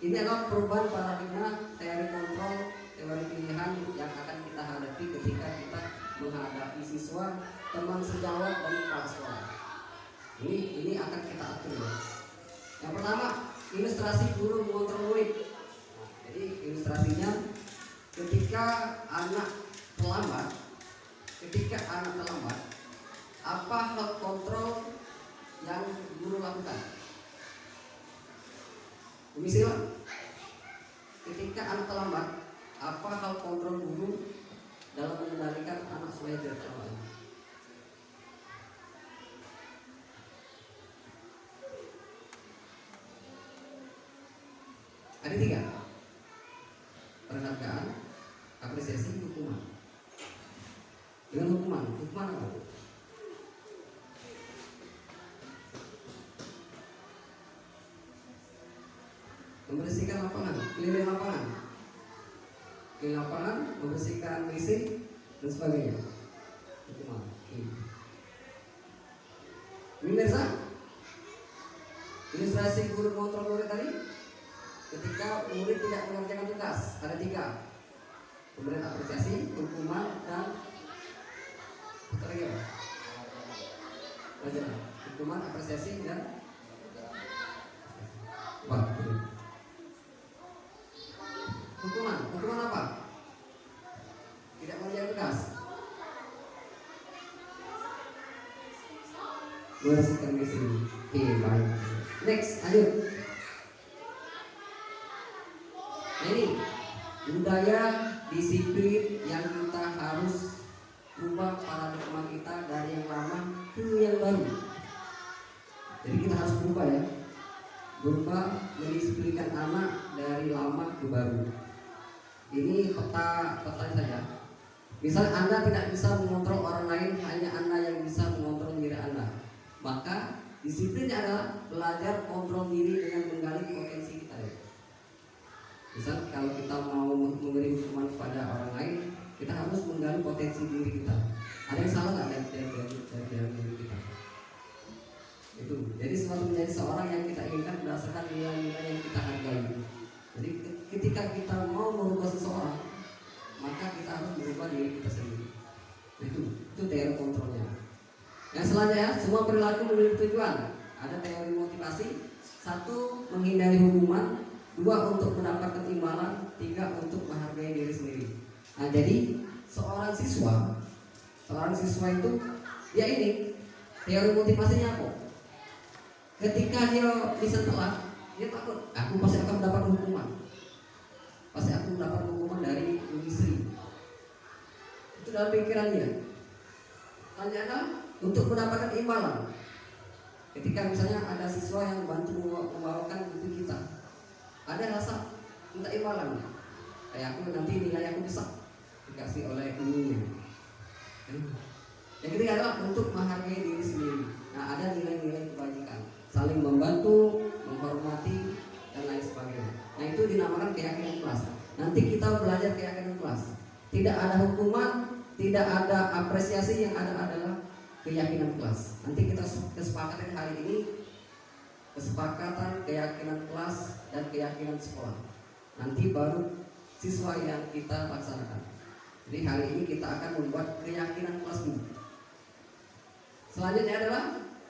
[SPEAKER 1] ini adalah perubahan paradigma teori kontrol, teori pilihan yang akan kita hadapi ketika kita menghadapi siswa, teman sejawat, dan kepala sekolah. Ini akan kita atur ya. Yang pertama, ilustrasi guru mengontrol murid. Jadi ilustrasinya ketika anak terlambat, apa hal kontrol yang guru lakukan? Misalnya, ketika anak terlambat, apa hal kontrol guru dalam mengendalikan anak supaya tidak terlambat? Ada 3: penghargaan, apresiasi, hukuman. Dengan hukuman apa? Membersihkan lapangan, keliling lapangan, membersihkan WC dan sebagainya. Hukuman. Pemirsa, ilustrasi guru mengontrol murid tadi, ketika murid tidak mengerjakan tugas, ada 3: pemberian apresiasi, hukuman, dan pelajaran. Hukuman, apresiasi, dan Hukuman apa? Tidak mengerjakan tugas. Bersihkan WC. Oke, baik. Next, lanjut. Ini budaya disiplin yang kita harus ubah paradigma kita dari yang lama ke yang baru. Jadi kita harus berubah ya. Berubah mendisiplinkan anak dari lama ke baru. Ini peta saja. Misal Anda tidak bisa mengontrol orang lain, hanya Anda yang bisa mengontrol diri Anda. Maka disiplinnya adalah belajar kontrol diri dengan menggali potensi kita. Misal kalau kita mau memberi hukuman kepada orang lain, kita harus menggali potensi diri kita. Ada yang salah nggak dari diri kita? Itu. Jadi selalu menjadi seorang yang kita inginkan berdasarkan nilai-nilai yang kita hargai. Jadi ketika kita mau merubah seseorang, maka kita harus merubah diri kita sendiri. Itu teori kontrolnya. Yang selanjutnya, semua perilaku memiliki tujuan. Ada teori motivasi. 1, menghindari hukuman. 2, untuk mendapatkan imbalan. 3, untuk menghargai diri sendiri. Nah, jadi seorang siswa itu dia ini teori motivasinya apa? Ketika dia bisa telat, dia takut, aku pasti akan mendapat hukuman. Pasti aku mendapat hukuman dari istri. Itu dalam pikiran dia. Ternyata untuk mendapatkan imbalan. Ketika misalnya ada siswa yang bantu membawakan buku kita, ada rasa minta imbalan. Kayak aku nanti nilai aku bisa dikasih oleh gurunya. Yang ketiga adalah untuk menghargai diri sendiri. Nah, ada nilai-nilai kebajikan, saling membantu, menghormati, dan lain sebagainya. Nah, itu dinamakan keyakinan kelas. Nanti kita belajar keyakinan kelas. Tidak ada hukuman, tidak ada apresiasi, yang ada adalah keyakinan kelas. Nanti kita kesepakatan hari ini kesepakatan, keyakinan kelas, dan keyakinan sekolah. Nanti baru siswa yang kita laksanakan. Jadi hari ini kita akan membuat keyakinan kelas dulu. Selanjutnya adalah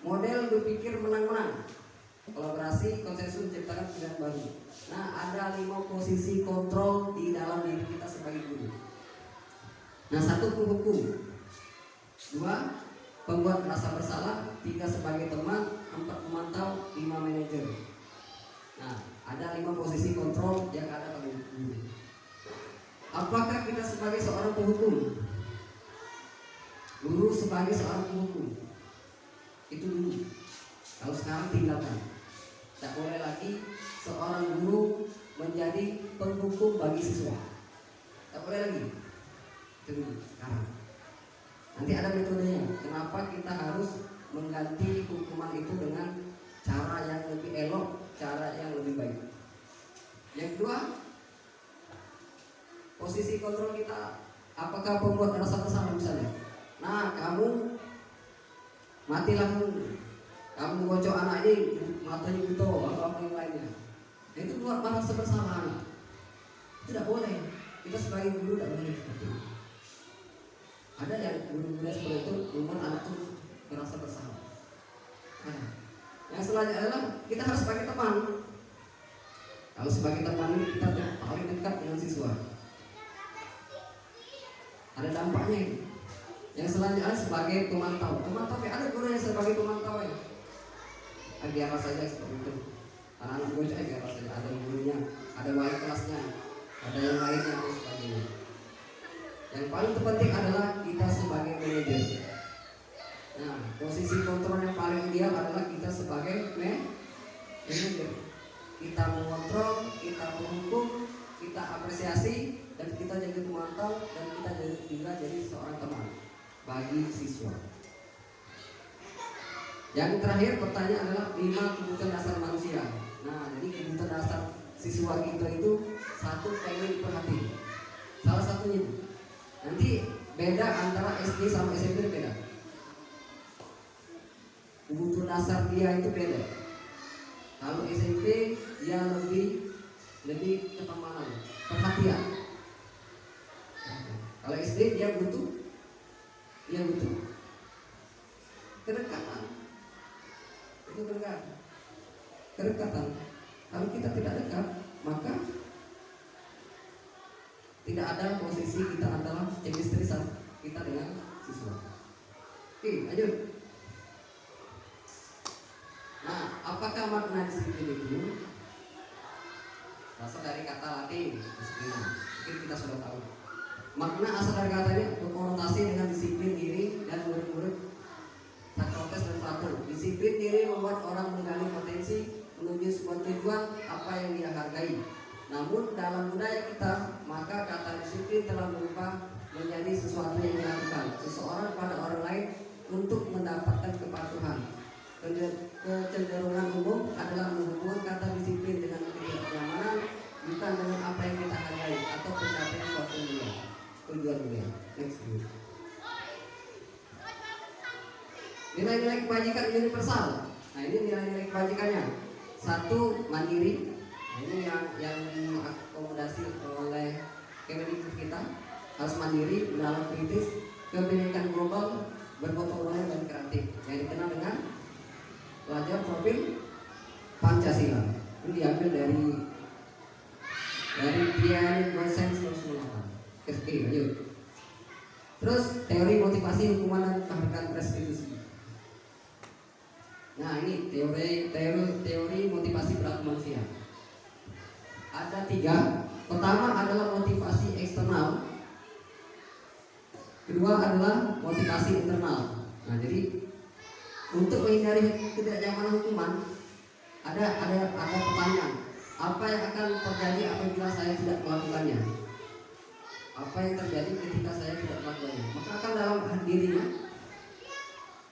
[SPEAKER 1] model berpikir menang-menang, kolaborasi, konsensus, menciptakan pilihan baru. Nah, ada 5 posisi kontrol di dalam diri kita sebagai guru. Nah, 1 penghukum, 2 pembuat merasa bersalah, 3 sebagai teman, 4 pemantau, 5 manajer. Nah, ada 5 posisi kontrol yang ada pada guru. Apakah kita sebagai seorang penghukum? Guru sebagai seorang penghukum itu dulu. Kalau sekarang tinggalkan. Tidak boleh lagi seorang guru menjadi penghukum bagi siswa. Tidak boleh lagi. Itu dulu. Sekarang. Nanti ada metodenya. Kenapa kita harus mengganti hukuman itu dengan cara yang lebih elok, cara yang lebih baik. Yang kedua, posisi kontrol kita, apakah pembuat rasa bersalah misalnya. Nah, kamu mati langsung, kamu bocok anak ini, matanya buta, atau apa yang lainnya. Nah, itu buat rasa bersalah anak. Itu tidak boleh. Kita sebagai guru tidak boleh seperti itu. Ada yang guru-guru seperti itu membuat anak itu merasa bersalah. Nah, yang selanjutnya adalah kita harus sebagai teman. Kalau sebagai teman kita paling dekat dengan siswa. Ada dampaknya ini. Yang selanjutnya sebagai pemantau. Pemantau ada guru yang sebagai pemantau ya. Biar saja seperti itu. Anak-anak gue biar saja. Ada gurunya, ada wali kelasnya, ada yang lainnya dan sebagainya. Yang paling terpenting adalah kita sebagai manajer. Nah, posisi kontrol yang paling ideal adalah kita sebagai manajer. Kita mengontrol, kita menghukum, kita apresiasi, dan kita jadi pemantau, dan kita juga jadi seorang teman bagi siswa. Yang terakhir pertanyaan adalah 5 kebutuhan dasar manusia. Nah, jadi kebutuhan dasar siswa kita itu 1 pengen diperhati. Salah satunya nanti beda antara SD sama SMP beda. Kebutuhan dasar dia itu beda. Kalau SMP dia lebih ketemanan, perhatian. Kalau SD dia butuh kedekatan. Itu kedekatan. Kalau kita tidak dekat, maka tidak ada posisi kita antara chemistry kita dengan siswa. Oke, lanjut. Nah, apakah makna disiplin itu? Asal dari kata Latin disiplin. Mungkin kita sudah tahu. Makna asal dari katanya berkonotasi dengan disiplin diri dan murid-murid Socrates dan Plato. Disiplin diri membuat orang menggali potensi menuju sebuah tujuan apa yang dia hargai. Namun dalam budaya kita, maka kata disiplin telah berubah menjadi sesuatu yang dilakukan seseorang pada orang lain untuk mendapatkan kepatuhan. Kecenderungan umum adalah menghubungkan kata disiplin dengan ketidaknyamanan, bukan dengan apa yang kita hargai atau pencapaian suatu tujuan mulia. Next. Nilai-nilai kebajikan universal. Nah, ini nilai-nilai kebajikannya. 1, mandiri. Nah, ini yang diakomodasi oleh Kemendikbud kita. Harus mandiri, mendalam kritis, kebinekaan global, bergotong royong dan kreatif. Yang dikenal dengan pelajar profil Pancasila. Ini diambil dari Pierre Bourdieu 1998. Oke, lanjut. Terus teori motivasi hukuman dan kehargaan restitusi. Nah, ini teori motivasi perilaku manusia. Ada 3. Pertama adalah motivasi eksternal. Kedua adalah motivasi internal. Nah, jadi untuk menghindari ketidaknyamanan hukuman, ada pertanyaan. Apa yang akan terjadi apabila saya tidak melakukannya? Apa yang terjadi ketika saya tidak melakukannya? Maka akan dalam dirinya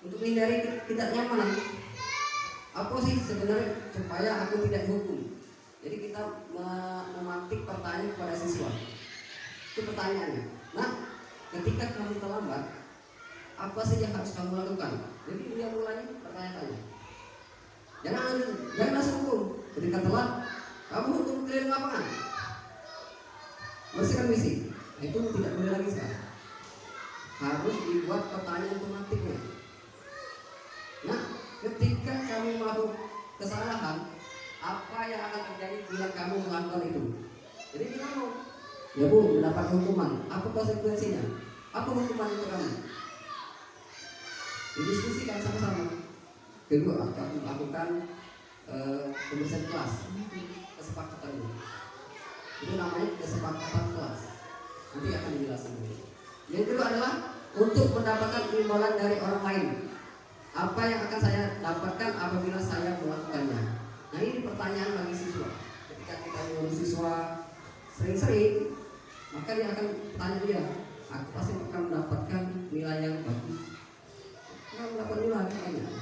[SPEAKER 1] untuk menghindari ketidaknyamanan. Apa sih sebenarnya supaya aku tidak dihukum? Jadi kita memantik pertanyaan kepada siswa. Itu pertanyaannya. Nah, ketika kamu terlambat, apa sih yang harus kamu lakukan? Jadi dia mulai bertanya-tanya. Jangan langsung hukum. Ketika telat, kamu hukum keliling lapangan. Bersihkan WC. Itu tidak boleh lagi sekarang. Harus dibuat pertanyaan otomatiknya. Nah, ketika kamu melakukan kesalahan, apa yang akan terjadi bila kamu melakukan itu? Jadi kamu, ya Bu, mendapat hukuman. Apa konsekuensinya? Apa hukuman untuk kamu? Didiskusikan sama-sama. Kedua, akan melakukan pembersihan kelas. Kesepakatan itu namanya kesepakatan kelas. Nanti akan dijelaskan. Yang kedua adalah untuk mendapatkan imbalan dari orang lain. Apa yang akan saya dapatkan apabila saya melakukannya? Nah, ini pertanyaan bagi siswa. Ketika kita menyuruh siswa sering-sering, maka dia akan tanya dia, aku pasti akan mendapatkan nilai yang bagus. Akan mendapat nilai banyak.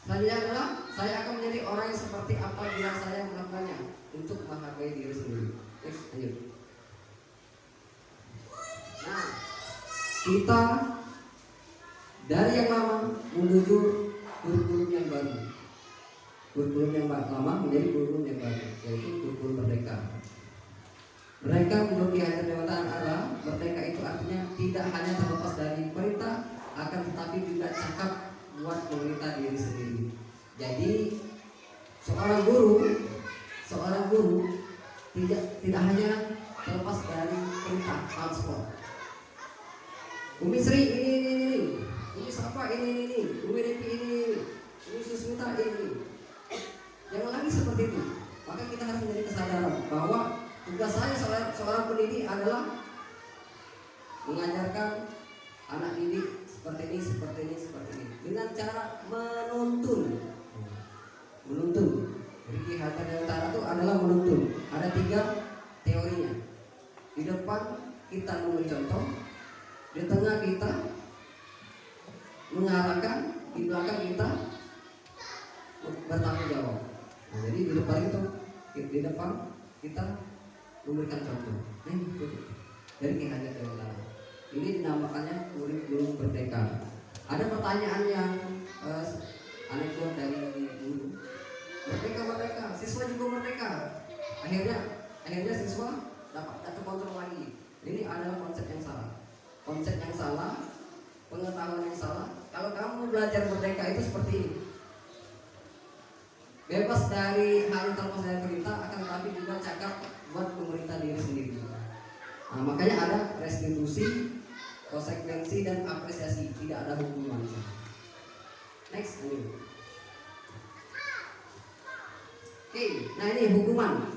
[SPEAKER 1] Selanjutnya adalah saya akan menjadi orang yang seperti apa bila saya melakukannya untuk menghargai diri sendiri. Next, lanjut. Nah, kita dari yang lama menuju kurikulum yang baru. Kurikulum yang lama menjadi kurikulum yang baru, yaitu kurikulum merdeka. Mereka menurut Dewan Allah, merdeka itu artinya tidak hanya terlepas dari perintah, akan tetapi juga cakap buat memerintah diri sendiri. Jadi seorang guru tidak hanya terlepas dari perintah transport. Umi Sri ini, Umi Safa ini, Umi Ripi ini, Umi Susmita ini. Jangan lagi seperti itu. Maka kita harus menjadi kesadaran bahwa tugas saya seorang pendidik adalah mengajarkan anak didik seperti ini dengan cara menuntun. Jadi Ki Hajar Dewantara itu adalah menuntun. Ada 3 teorinya. Di depan kita memberi contoh, di tengah kita mengarahkan, di belakang kita bertanggung jawab. Nah, jadi di depan kita memberikan contoh. Dari Ki Hajar Dewantara. Ini dinamakannya kurikulum merdeka. Ada pertanyaan yang anekdot dari guru. Merdeka, siswa juga merdeka. Akhirnya siswa dapat terkontrol lagi. Ini adalah konsep yang salah, pengetahuan yang salah. Kalau kamu belajar merdeka itu seperti ini, bebas dari hal terlepas dari perintah, akan tetapi juga cakap buat pemerintah diri sendiri. Nah, makanya ada restitusi, konsekuensi dan apresiasi, tidak ada hukuman. Next, Oke, nah ini hukuman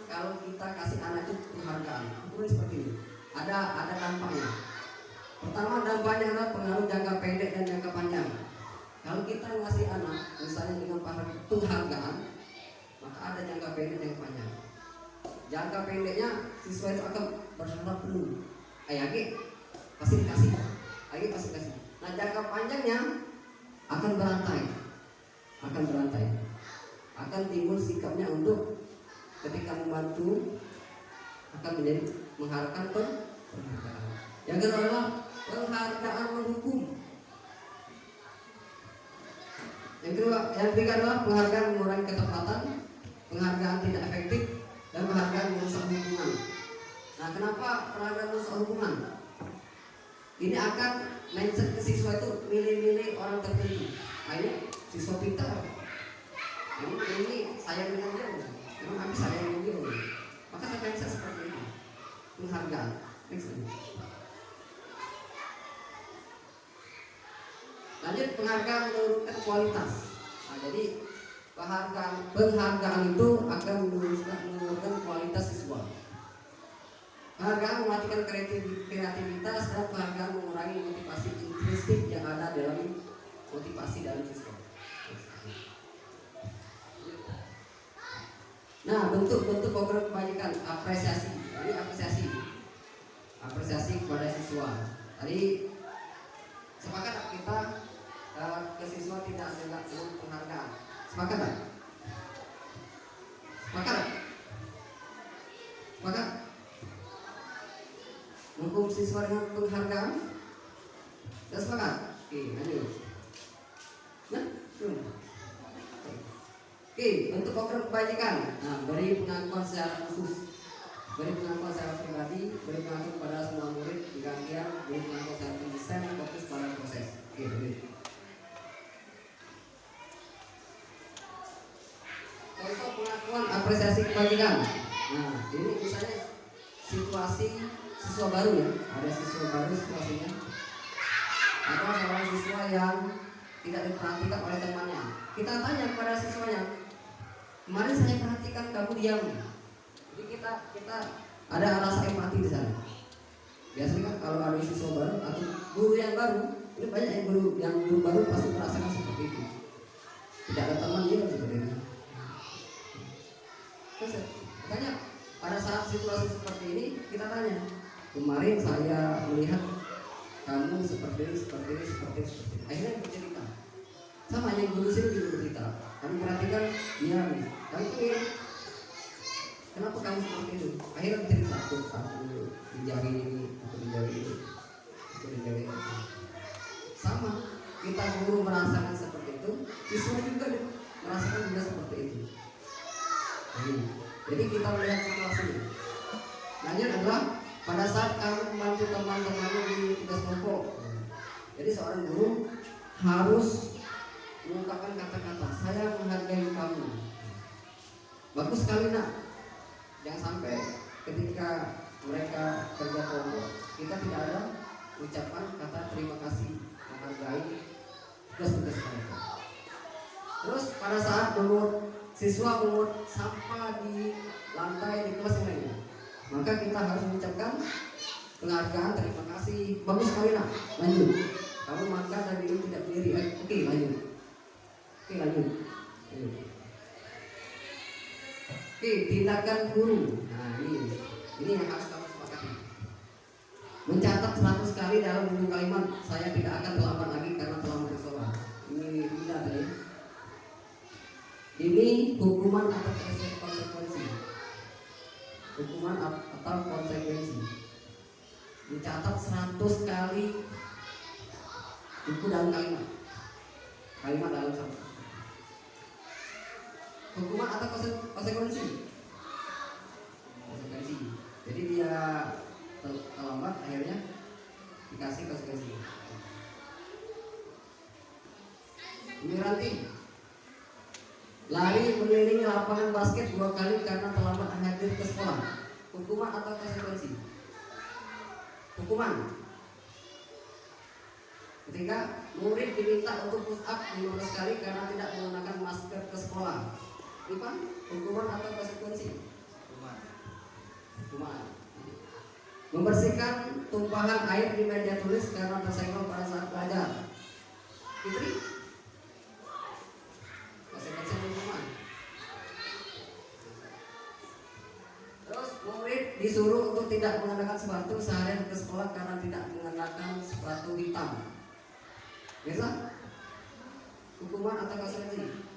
[SPEAKER 1] kalau kita kasih anak itu penghargaan. Hukuman seperti ini. Ada dampaknya. Pertama, dampaknya adalah pengaruh jangka pendek dan jangka panjang. Kalau kita ngasih anak misalnya dengan penghargaan, maka ada jangka pendek dan jangka panjang. Jangka pendeknya siswa itu akan berharap penuh. Pasti dikasih. Nah, jangka panjangnya akan berantai. Akan timbul sikapnya untuk ketika membantu akan menjadi mengharapkan penghargaan. Yang kedua adalah penghargaan menghukum. Yang ketiga adalah penghargaan mengurangi ketepatan, penghargaan tidak efektif, dan penghargaan merusak hubungan. Nah, kenapa penghargaan merusak hubungan? Ini akan mindset ke siswa itu milih-milih orang tertentu. Akhirnya siswa pintar. Ini saya dengan dia, memang habis saya dengan dia. Maka mindset seperti ini. Penghargaan. Lanjut, penghargaan menurunkan kualitas. Nah, jadi penghargaan itu akan menurunkan kualitas siswa. Penghargaan mematikan kreativitas dan penghargaan mengurangi motivasi intrinsik yang ada dalam motivasi dalam siswa. Nah, bentuk-bentuk program kebajikan, apresiasi. Ini apresiasi kepada siswa. Tadi sepakat kita ke siswa tidak dengan penghargaan. Sepakat tak? Sepakat? Menghukum siswa dengan penghargaan? Sudah sepakat? Oke, lanjut. Nah, Oke, untuk program kebajikan, nah, beri pengakuan secara khusus, beri pengakuan secara pribadi, beri pengakuan kepada semua murid di gantian, beri pengakuan secara konsisten, fokus pada proses. Oke, beri. Contoh pengakuan apresiasi kebajikan. Nah, ini misalnya situasi siswa baru ya, ada siswa baru situasinya, atau seorang siswa yang tidak diperhatikan oleh temannya. Kita tanya kepada siswanya, kemarin saya perhatikan kamu diam. Jadi kita ada rasa empati di sana. Biasanya kan kalau ada siswa baru atau guru yang baru, ini banyak yang guru baru pasti merasakan seperti itu. Tidak ada teman dia seperti itu. Terus, makanya pada saat situasi seperti ini kita tanya, kemarin saya melihat kamu seperti ini. Akhirnya bercerita. Sama yang guru sini juga bercerita. Kami perhatikan dia nih. Kamu ini, kenapa kamu seperti itu? Akhirnya bercerita. Aku dijari ini, aku dijari ini. Sama. Kita guru merasakan seperti itu, siswa juga merasakan juga seperti itu. Jadi kita melihat situasi ini. Lanjut adalah pada saat kamu membantu teman-temannya di tugas kelompok. Jadi seorang guru harus mengungkapkan kata-kata, saya menghargai kamu. Bagus sekali nak. Jangan sampai ketika mereka kerja kelompok kita tidak ada ucapan kata terima kasih, menghargai tugas-tugas mereka. Terus pada saat siswa memungut sampah di lantai di kelas yang lainnya, maka kita harus mengucapkan penghargaan, terima kasih, bagus sekali nak, lanjut, kamu makan dan minum tidak berdiri, oke lanjut. Oke, tindakan guru. Nah ini yang harus kamu sepakati. Mencatat 100 kali dalam buku kalimat, saya tidak akan terlambat lagi karena telah bersekolah. Ini tidak tadi. Ini hukuman atau konsekuensi. Hukuman atau konsekuensi. Dicatat 100 kali buku dalam kalimat. Kalimat dalam satu. Hukuman atau konsekuensi. Konsekuensi. Jadi dia terlambat akhirnya dikasih konsekuensi. Ini ranting. Lari mengelilingi lapangan basket 2 kali karena terlambat hadir ke sekolah. Hukuman atau konsekuensi? Hukuman. Ketika murid diminta untuk push up 15 kali karena tidak menggunakan masker ke sekolah. Ipan, hukuman atau konsekuensi? Hukuman. Membersihkan tumpahan air di meja tulis karena tersenggol pada saat belajar. Fitri? Konsekuensi hukuman. Terus murid disuruh untuk tidak mengenakan sepatu seharian ke sekolah karena tidak mengenakan sepatu hitam. Bisa? Hukuman atau konsekuensi?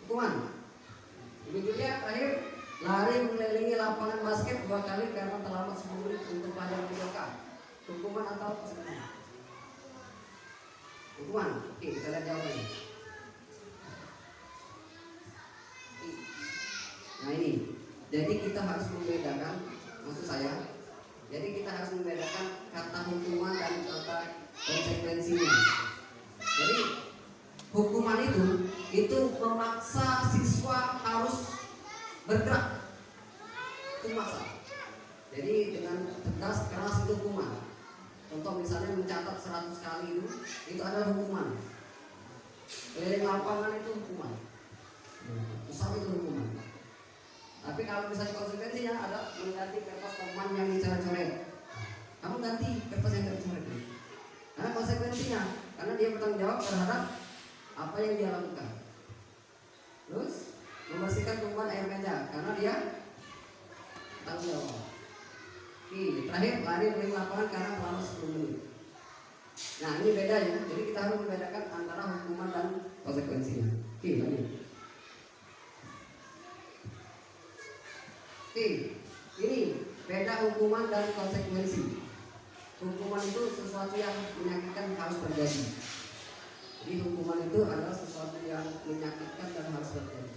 [SPEAKER 1] Hukuman. Begitu dia terakhir, lari mengelilingi lapangan basket 2 kali karena terlambat 10 menit untuk pelajaran PJK. Hukuman atau konsekuensi? Hukuman. Oke, kita lihat jawabannya. Nah ini, jadi kita harus membedakan, maksud saya, jadi kita harus membedakan kata hukuman dan kata konsekuensinya. Jadi hukuman itu memaksa siswa harus bergerak, itu maksa. Jadi dengan tegas keras itu hukuman. Contoh misalnya mencatat 100 kali itu adalah hukuman. Keliling lapangan itu hukuman. Usah itu hukuman. Tapi kalau misalnya konsekuensinya ada mengganti kertas teman yang dicoret-coret, kamu ganti kertas yang dicoret. Karena konsekuensinya, karena dia bertanggung jawab terhadap apa yang dia lakukan. Terus membersihkan tumpuan air meja karena dia tanggung jawab. Terakhir lari keliling lapangan karena selama 10 menit. Nah ini bedanya. Jadi kita harus membedakan antara hukuman dan konsekuensinya. Lanjut. Ini beda hukuman dan konsekuensi. Hukuman itu sesuatu yang menyakitkan harus terjadi. Jadi hukuman itu adalah sesuatu yang menyakitkan dan harus terjadi.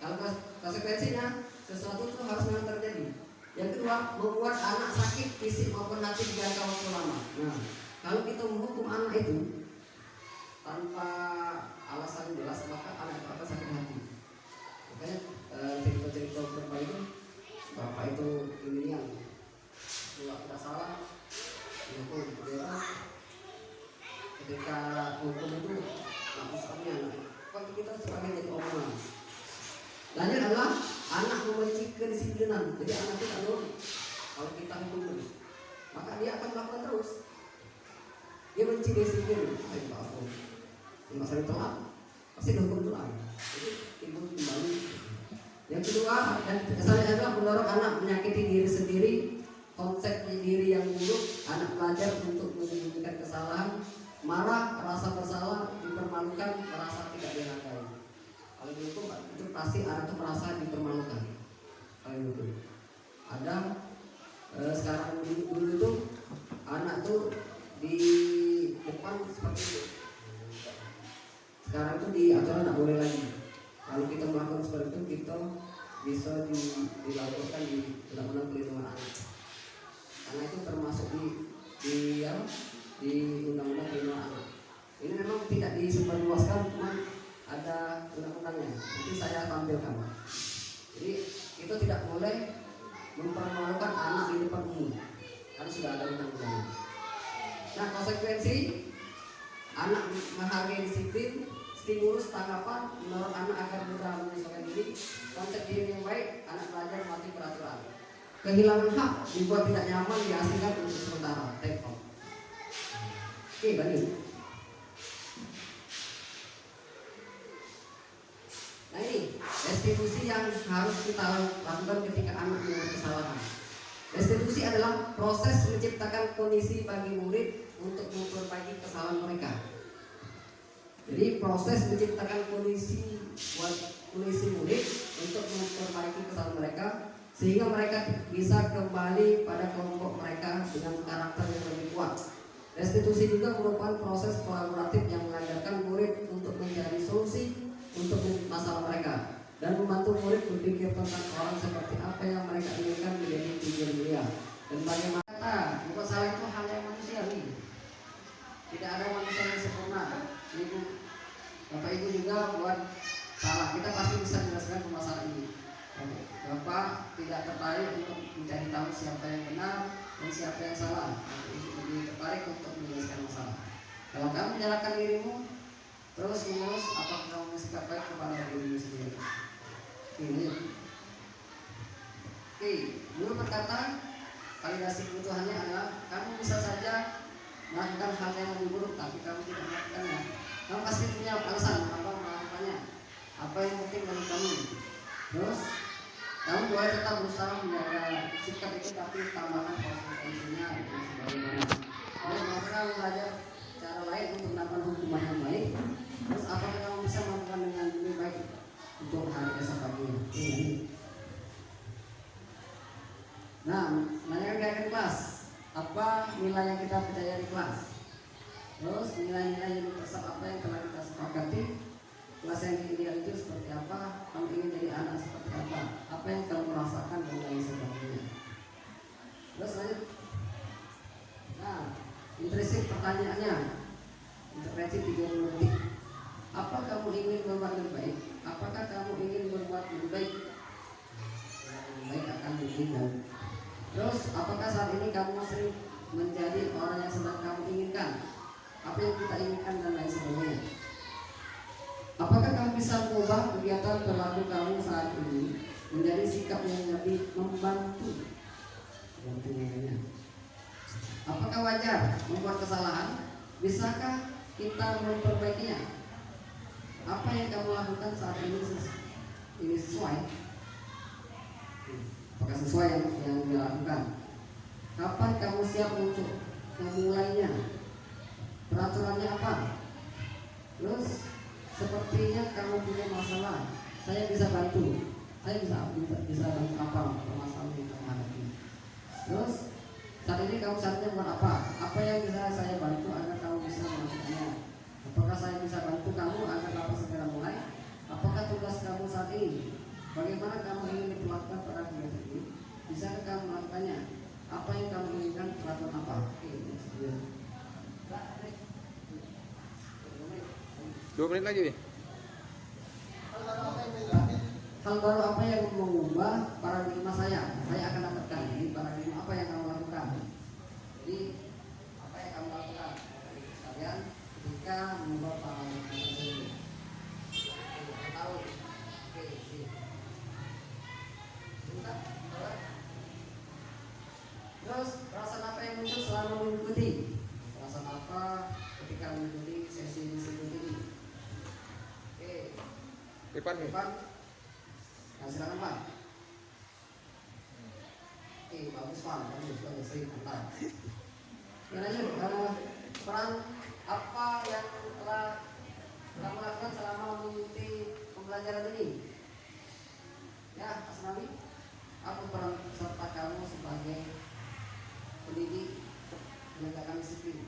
[SPEAKER 1] Kalau konsekuensinya sesuatu itu harus memang terjadi. Yang kedua, membuat anak sakit fisik maupun hati di jangka waktu lama. Nah, kalau kita menghukum anak itu tanpa alasan jelas, maka anak itu akan sakit hati. Makanya cerita-cerita beberapa itu, bapak itu ini yang tidak salah, dihukum dia ketika hukum itu maksudnya kalau kita sebagai jadi omongan. Lanjut adalah anak membenci kedisiplinan. Jadi anak itu tak nurut kalau kita hukum terus, maka dia akan melakukan terus. Dia benci disiplin. Baik Pak Aku, nggak sering telat, pasti dihukum telat. Jadi ibu kembali. Yang kedua dan kesannya adalah mendorong anak menyakiti diri sendiri. Konsep diri yang buruk, anak belajar untuk menyembunyikan kesalahan, marah, merasa bersalah, dipermalukan, merasa tidak dihargai. Kalau dihukum itu pasti anak itu merasa dipermalukan. Kalau itu ada sekarang dulu itu anak tuh di depan seperti itu. Sekarang itu di aturan tidak boleh lagi. Kalau kita melakukan seperti itu kita bisa dilaporkan di Undang-Undang Perlindungan Anak. Karena itu termasuk di Undang-Undang Perlindungan Anak. Ini memang tidak disebarluaskan, cuma ada undang-undangnya. Nanti saya tampilkan. Jadi itu tidak boleh mempermalukan anak di depan umum, karena sudah ada undang-undangnya. Nah, konsekuensi anak menghargai disiplin, stimulus tanggapan, mendorong anak agar mudah menyesuaikan diri, konsep diri yang baik, anak belajar mati peraturan. Kehilangan hak, dibuat tidak nyaman, diasingkan untuk sementara. Take off. Oke, lanjut. Nah ini restitusi yang harus kita lakukan ketika anak membuat kesalahan. Restitusi adalah proses menciptakan kondisi bagi murid untuk memperbaiki kesalahan mereka. Jadi proses menciptakan kondisi buat murid untuk memperbaiki kesalahan mereka, sehingga mereka bisa kembali pada kelompok mereka dengan karakter yang lebih kuat. Restitusi juga merupakan proses kolaboratif yang mengajarkan murid untuk mencari solusi untuk masalah mereka dan membantu murid berpikir tentang orang seperti apa yang mereka inginkan menjadi tujuan mulia dan bagaimana bukan salah itu hal yang manusiawi. Tidak ada manusia yang sempurna. Ibu, Bapak Ibu juga buat salah, kita pasti bisa menjelaskan masalah ini. Bapak tidak tertarik untuk mencari tahu siapa yang benar dan siapa yang salah. Lebih tertarik untuk menjelaskan masalah. Kalau kamu menyalahkan dirimu terus menerus, apakah kamu bersikap baik kepada dirimu sendiri? Ini. Oke, dulu berkata validasi kebutuhannya adalah kamu bisa saja melakukan hal yang lebih buruk tapi kamu tidak melakukannya. Kamu pasti punya alasan apa melakukannya, apa yang penting bagi kamu. Terus kamu boleh tetap berusaha menjaga sikap itu, tapi tambahkan konsekuensinya itu sebagaimana. Kalau mereka belajar cara lain untuk mendapatkan hukuman yang baik, terus apakah kamu bisa melakukan dengan lebih baik untuk hari esok paginya? Nah, menanyakan keadaan kelas, apa nilai yang kita percaya di kelas? Terus nilai-nilai yang apa yang telah kita sepakati? Kelas yang ideal itu seperti apa? Kamu ingin jadi anak seperti apa? Apa yang kamu rasakan dan lain sebagainya. Terus lanjut. Nah, intrinsic pertanyaannya, intervensi 30 detik. Apa kamu ingin berbuat lebih baik? Apakah kamu ingin berbuat lebih baik? Lebih baik akan ditinggal. Terus, apakah saat ini kamu sering menjadi orang yang sedang kamu inginkan? Apa yang kita inginkan dan lain sebagainya. Apakah kamu bisa mengubah kegiatan perilaku kamu saat ini menjadi sikap yang lebih membantu? Apakah wajar membuat kesalahan? Bisakah kita memperbaikinya? Apa yang kamu lakukan saat ini sesuai? Apakah sesuai yang dilakukan? Kapan kamu siap untuk memulainya? Peraturannya apa? Terus sepertinya kamu punya masalah, saya bisa bantu. Saya bisa bantu apa permasalahan yang kamu hadapi. Terus saat ini kamu saatnya buat apa? Apa yang bisa saya bantu agar kamu
[SPEAKER 3] 2 menit lagi, Wi.
[SPEAKER 1] Hal baru apa yang mengubah paradigma saya? Saya akan dapatkan. Jadi paradigma apa yang kamu lakukan? Jadi apa yang kamu lakukan? Kalian ketika mengubah paradigma tersebut. Oke, tahu. Oke, sip. Sebentar, boleh? Terus perasaan apa yang muncul selama mengikuti? Perasaan apa ketika mengikuti sesi ini? Oke,
[SPEAKER 3] Ipan, Wi.
[SPEAKER 1] Ivan. Nah, silakan Pak. Oke, bagus Pak, bagus, sip, mantap. Ya, lanjut. Peran apa yang telah kamu lakukan selama mengikuti pembelajaran ini? Ya, Asnawi, apa peran serta kamu sebagai pendidik menegakkan disiplin?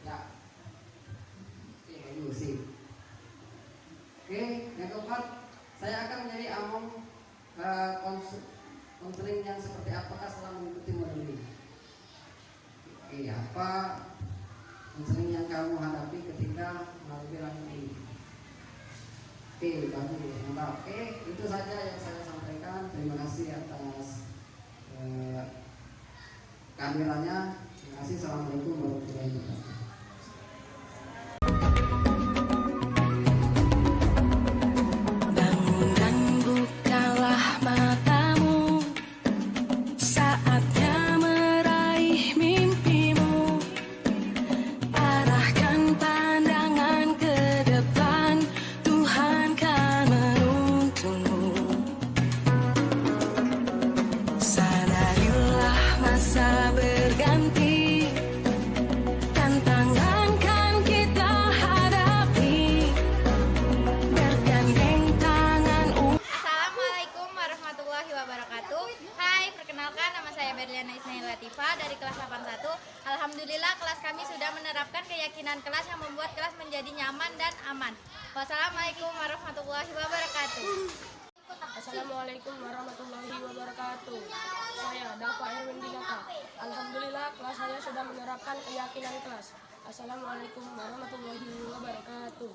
[SPEAKER 1] Ya, oke, bagus sih. Oke, yang keempat, saya akan menjadi among konseling yang seperti apakah setelah mengikuti modul ini? Oke, apa konseling yang kamu hadapi ketika melalui rangkaian ini? Oke, bagus, mantap. Oke, itu saja yang saya sampaikan. Terima kasih atas kehadirannya. Terima kasih. Assalamualaikum warahmatullahi wabarakatuh.
[SPEAKER 4] Dari kelas 81. Alhamdulillah kelas kami sudah menerapkan keyakinan kelas yang membuat kelas menjadi nyaman dan aman. Wassalamualaikum warahmatullahi wabarakatuh.
[SPEAKER 5] Assalamualaikum warahmatullahi wabarakatuh. Saya Dafa Erwin Dinata. Alhamdulillah kelas saya sudah menerapkan keyakinan kelas. Assalamualaikum warahmatullahi wabarakatuh.